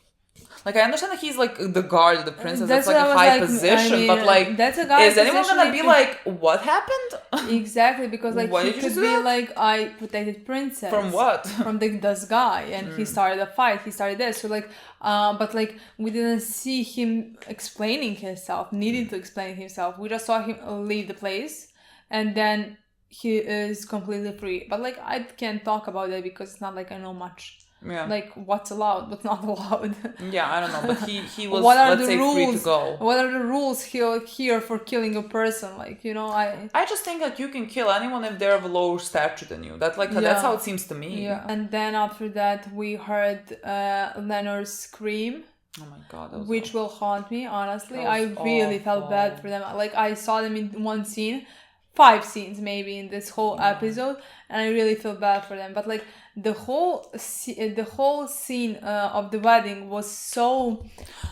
Like, I understand that he's like the guard of the princess. That's like what a I was high like, position, I mean, but like, that's a guy is anyone position gonna if be you- like, what happened? Exactly, because like Why he did you could do be that? like, I protected princess. From what? From this guy, and he started a fight. He started this. So like, but like we didn't see him explaining himself, needing to explain himself. We just saw him leave the place, and then he is completely free. But like, I can't talk about it because it's not like I know much. Yeah. Like what's allowed, what's not allowed. Yeah, I don't know, but he was, what are let's the say, rules? free to go. What are the rules here for killing a person? Like, you know, I just think that you can kill anyone if they're of a lower stature than you. That's like that's how it seems to me. Yeah. And then after that, we heard Laenor scream. Oh my god, that was which awful. will haunt me, honestly. That I was really felt awful. bad for them. Like, I saw them in one scene, 5 scenes maybe in this whole episode, and I really feel bad for them. But like the whole scene of the wedding was so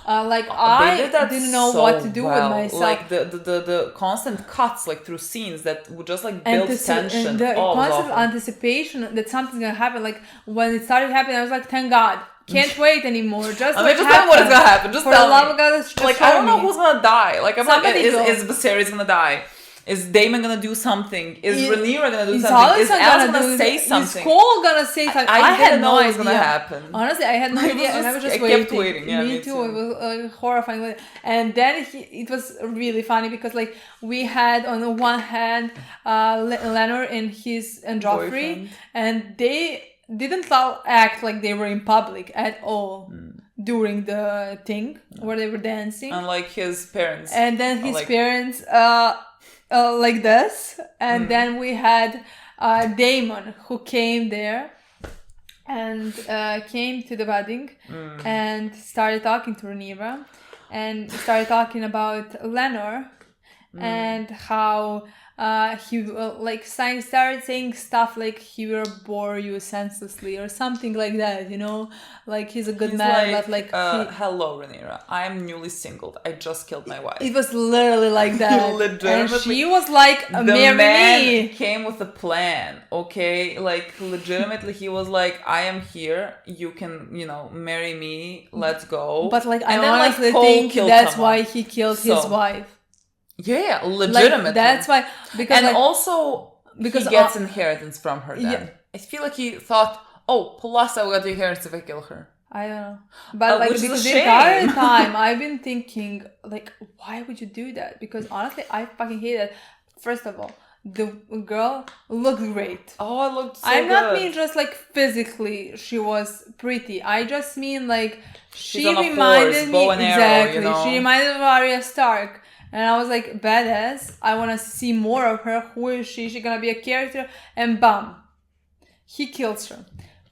like I didn't know so what to do with myself. Like the constant cuts like through scenes that would just like build tension. And the constant anticipation that something's gonna happen. Like when it started happening, I was like, thank God. Can't wait anymore. Just I mean, like just tell me what is gonna happen. Just for tell the love me. of God, just like show I don't know me. who's gonna die. Like I'm Somebody like, go. is Viserys gonna die? Is Daemon gonna do something? Is Rhaenyra gonna do something? Alicent Is Alicent gonna say something? Is Cole gonna say something? I had didn't no know it idea. was gonna happen. Honestly, I had no I was idea, and I was just I waiting. kept waiting. Yeah, me too. It was horrifying. And then it was really funny because like we had on the one hand Laenor and Joffrey, Boyfriend. and they didn't act like they were in public at all. During the thing where they were dancing, Unlike his parents, and then his parents like this, and then we had Daemon who came there and came to the wedding and started talking to Rhaenyra and started talking about Laenor and how he like started saying stuff like he will bore you senselessly or something like that, you know, like he's a good man, but like hello Rhaenyra, I'm newly singled, I just killed my wife. It was literally like that. Legitimately, and she was like, the marry man me. came with a plan, okay? Like legitimately he was like, I am here, you can, you know, marry me, let's go. But like, and I then, honestly Cole think killed that's someone. why he killed his wife. Yeah, legitimately. Like, that's why, because and like, also because he gets inheritance from her then. Yeah. I feel like he thought, oh, plus I will get the inheritance if I kill her. I don't know. But like, which is because a the entire shame. time I've been thinking, like, why would you do that? Because honestly, I fucking hate it. First of all, the girl looked great. Oh, it looked so I'm not good. mean just like physically she was pretty. I just mean like she on a reminded horse, me bow and arrow, exactly. you know? She reminded me of Arya Stark. And I was like, badass. I want to see more of her. Who is she? She's gonna be a character. And bam, he kills her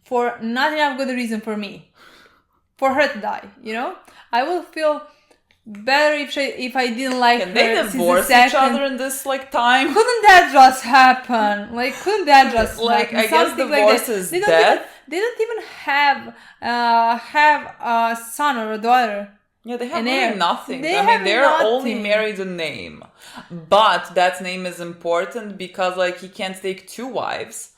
for not enough good reason for me, for her to die. You know, I will feel better if I didn't like her. Can they since the divorce each second. other in this like time? Couldn't that just happen? Like, couldn't that just like happen? I guess Something divorce like is they death. They don't even have a son or a daughter. Yeah, they have An really heir. nothing. They I mean, have they're only nothing. married in name. But that name is important because, like, he can't take 2 wives.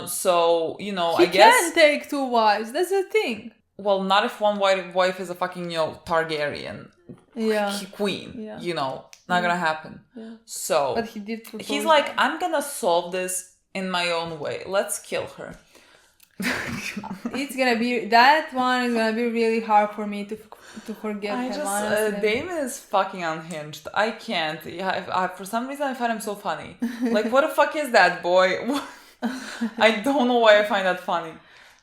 So, you know, He I guess... can take 2 wives. That's the thing. Well, not if one wife is a fucking, you know, Targaryen queen. Yeah. You know, not gonna happen. Yeah. So, But he did propose. he's like, I'm gonna solve this in my own way. Let's kill her. It's gonna be, that one is gonna be really hard for me to forgive him, honestly. Daemon is fucking unhinged. I can't. I for some reason I find him so funny. Like, what the fuck is that, boy? I don't know why I find that funny.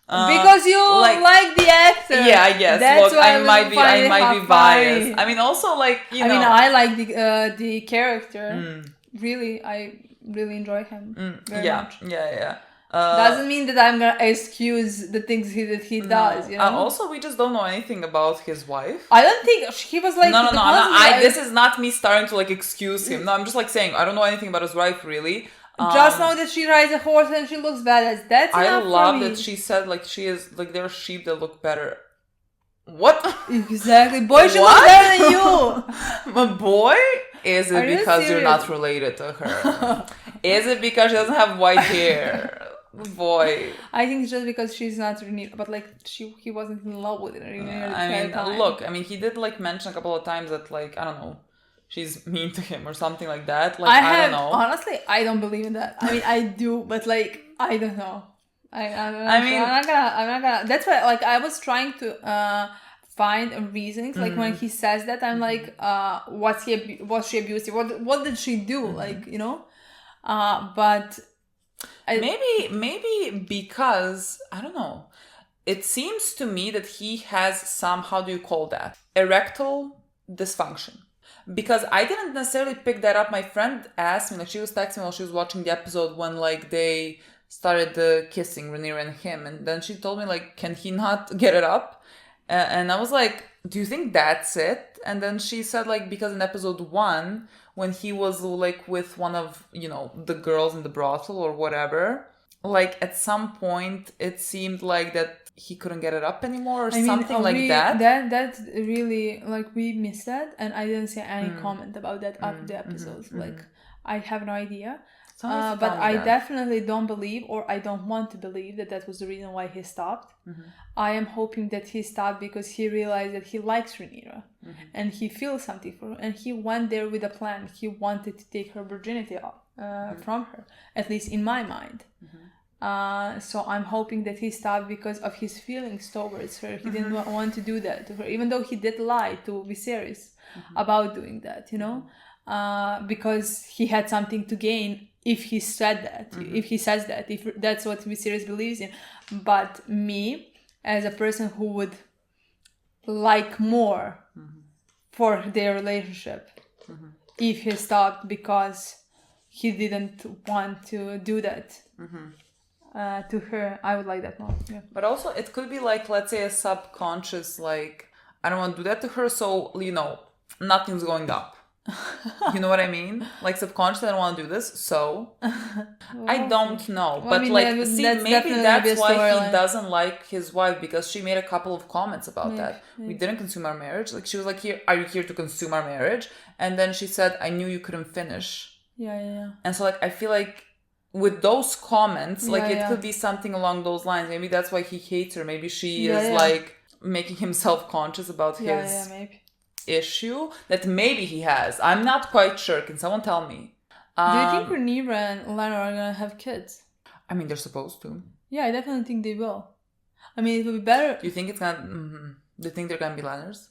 Because you like the actor. Yeah, I guess. That's Look, why I might be biased. Funny. I mean, also like you know. I mean, I like the character. Really, I really enjoy him very much. Yeah. Doesn't mean that I'm gonna excuse the things that he does. You know. Also, we just don't know anything about his wife. I don't think he was like. No. This is not me starting to like excuse him. No, I'm just like saying I don't know anything about his wife really. Just know that she rides a horse and she looks badass. That's enough I love for me. that she said like she is like there are sheep that look better. What? Exactly, boy. She looks better than you. My boy? Is it Are you because you're serious? not related to her? Is it because she doesn't have white hair? Boy. I think it's just because she's not Rhaenyra, but like he wasn't in love with Rhaenyra. I mean, he did like mention a couple of times that like, I don't know, she's mean to him or something like that. Like, I don't know. Honestly, I don't believe in that. I mean, I do, but like, I don't know. I'm not gonna. That's why, like, I was trying to find reasons. Like when he says that, I'm like, was she abusive? What did she do? Like, you know, but maybe because I don't know. It seems to me that he has some, how do you call that? Erectile dysfunction. Because I didn't necessarily pick that up. My friend asked me, like, she was texting me while she was watching the episode when like they started kissing Rhaenyra and him, and then she told me like, can he not get it up? And I was like, do you think that's it? And then she said like, because in episode 1, when he was like with one of, you know, the girls in the brothel or whatever, like at some point it seemed like that he couldn't get it up anymore or something like that. That's really, like, we missed that, and I didn't see any comment about that after the episodes. Like, I have no idea. But I definitely don't believe, or I don't want to believe that was the reason why he stopped. I am hoping that he stopped because he realized that he likes Rhaenyra and he feels something for her, and he went there with a plan. He wanted to take her virginity from her, at least in my mind. So I'm hoping that he stopped because of his feelings towards her. He didn't want to do that to her, even though he did lie to Viserys about doing that, you know, because he had something to gain if he said that, if he says that, if that's what Viserys believes in. But me, as a person who would like more for their relationship, if he stopped because he didn't want to do that to her, I would like that more. Yeah. But also it could be like, let's say a subconscious, like, I don't want to do that to her, so, you know, nothing's going up. You know what I mean? Like, subconsciously I don't want to do this, so I don't know. But I mean, like, maybe that's why he doesn't like his wife, because she made a couple of comments about that. We didn't consume our marriage. Like, she was like, "Here, are you here to consume our marriage?" And then she said, "I knew you couldn't finish." Yeah. And so, like, I feel like with those comments, like, it could be something along those lines. Maybe that's why he hates her. Maybe she is like making him self-conscious about his maybe issue that maybe he has. I'm not quite sure. Can someone tell me? Do you think Rhaenyra and Laenor are gonna have kids? I mean, they're supposed to. Yeah, I definitely think they will. I mean, it would be better. Do you think it's gonna? Do you think they're gonna be Laenors?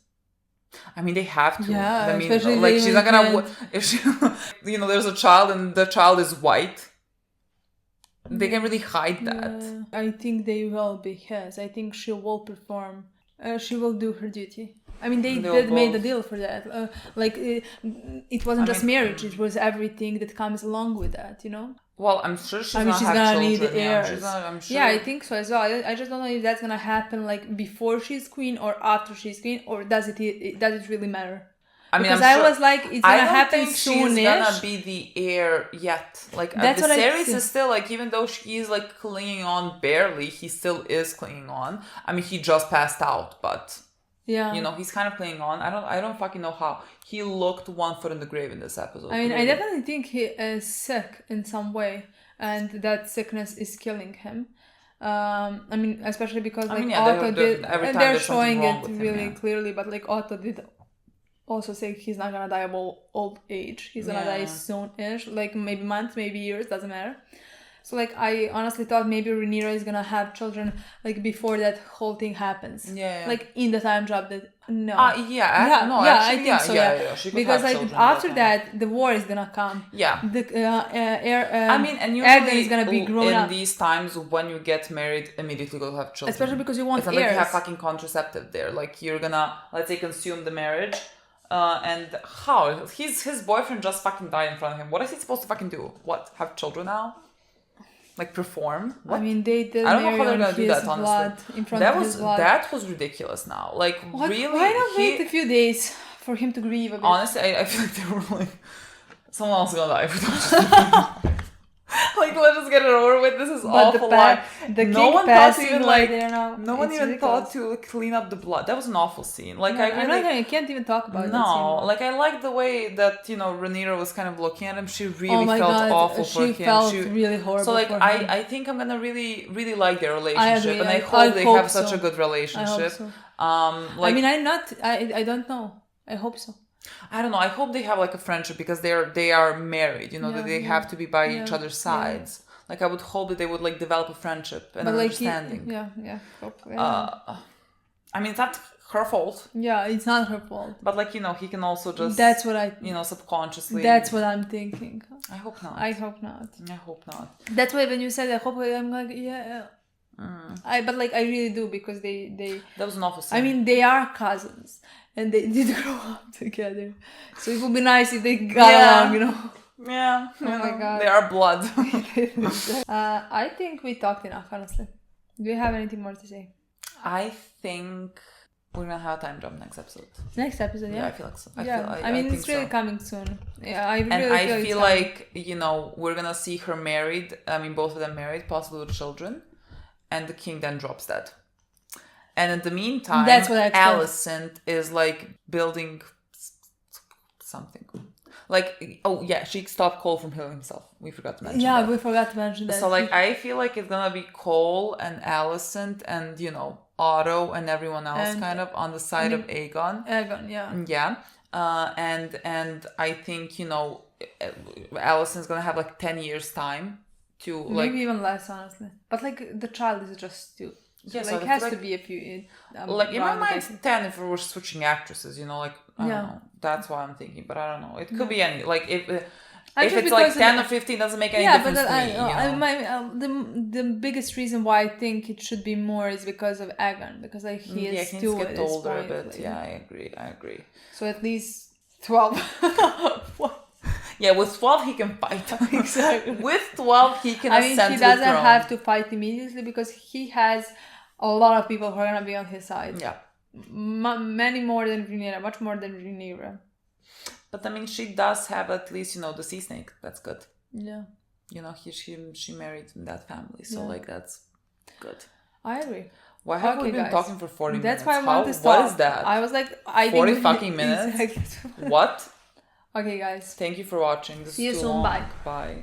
I mean, they have to. Yeah, I mean, especially like, she's not gonna. If she, you know, there's a child and the child is white. They can really hide that. Yeah. I think they will be his. I think she will perform. She will do her duty. I mean, they made a deal for that. It wasn't just marriage; it was everything that comes along with that. You know. Well, I'm sure she's gonna need heirs. I'm sure. Yeah, I think so as well. I just don't know if that's gonna happen like before she's queen or after she's queen, or does it really matter? I mean, because I was like, it's gonna happen soonish. She's gonna be the heir yet. Like, Viserys is still, like, even though he's like clinging on barely, he still is clinging on. I mean, he just passed out, but yeah, you know, he's kind of clinging on. I don't fucking know how. He looked one foot in the grave in this episode. I mean, I definitely think he is sick in some way, and that sickness is killing him. I mean, especially because like Otto did, and they're showing it really clearly. But like Otto did also say he's not gonna die of old age. He's gonna die soon-ish, like maybe months, maybe years, doesn't matter. So like I honestly thought maybe Rhaenyra is gonna have children like before that whole thing happens. Yeah. Like in the time drop that I think so. Yeah. Because like after that the war is gonna come. Yeah. The heir. I mean, and usually is gonna be grown up. In these times when you get married, immediately go to have children. Especially because you want heirs. It's not like you have fucking contraceptive there. Like you're gonna, let's say, consume the marriage. And how? His boyfriend just fucking died in front of him. What is he supposed to fucking do? What? Have children now? Like perform? What? I mean, they did. I don't know how they're gonna do that. Honestly, in front of his blood. That was ridiculous. Now, like, really, why not wait a few days for him to grieve a bit? Honestly, I feel like they were like, someone else is gonna die. Like, let's just get it over with. This is But awful. the no king one thought to passing even like there now. no one it's even ridiculous. thought to clean up the blood. That was an awful scene. Like No, I really you can't even talk about it. no. Like I like the way that Rhaenyra was kind of looking at him. She really Oh my felt God, awful for him. she felt really horrible. So like for him. I think I'm gonna really like their relationship, agree. and I I hope they hope have such so. a good relationship. I hope so. Like I don't know. I hope so. I don't know. I hope they have like a friendship because they are married. That they have to be by each other's sides. Like I would hope that they would like develop a friendship and an understanding. I mean, it's not her fault. Yeah, it's not her fault. But like he can also just. That's what I. Subconsciously. That's what I'm thinking. I hope not. I hope not. I hope not. That's why when you said I hope, I'm like yeah. But like I really do because they. That was an awful scene. I mean, they are cousins and they did grow up together, so it would be nice if they got along, Yeah. Oh my God. They are blood. I think we talked enough, honestly. Do you have anything more to say? I think we're gonna have a time jump next episode. Next episode, yeah. I feel like so. I mean, it's really coming soon. Yeah, I feel like we're gonna see her married. I mean, both of them married, possibly with children, and the king then drops dead. And in the meantime, that's what I expect. Alicent is like building something. Like, oh yeah, she stopped Cole from healing himself. We forgot to mention that. Yeah, we forgot to mention that. So like, I feel like it's gonna be Cole and Alicent and Otto and everyone else and, kind of on the side of Aegon. Aegon, yeah. Yeah. And I think Alicent's gonna have like 10 years time to like maybe even less, honestly. But like the child is just 2. So, so like, it has to be a few. Like in my mind, 10 if we were switching actresses. Like I don't know. That's what I'm thinking, but I don't know. It could be any. Like if it's like 10 or 15, doesn't make any difference to me. The biggest reason why I think it should be more is because of Aegon, because like he is still get older a bit. Like, yeah, I agree. So at least 12. Yeah, with 12 he can fight. Exactly. With 12 he can ascend to the throne. He doesn't have to fight immediately because he has a lot of people who are gonna be on his side. Yeah. Many more than Rhaenyra, much more than Rhaenyra. But I mean, she does have at least the sea snake. That's good. Yeah. She married in that family, so like that's good. I agree. Why have we been talking for 40 minutes? That's why I want to stop. What is that? I was like, 40 fucking minutes. Exactly. What? Okay, guys. Thank you for watching. This See you is too soon. long. Bye. Bye.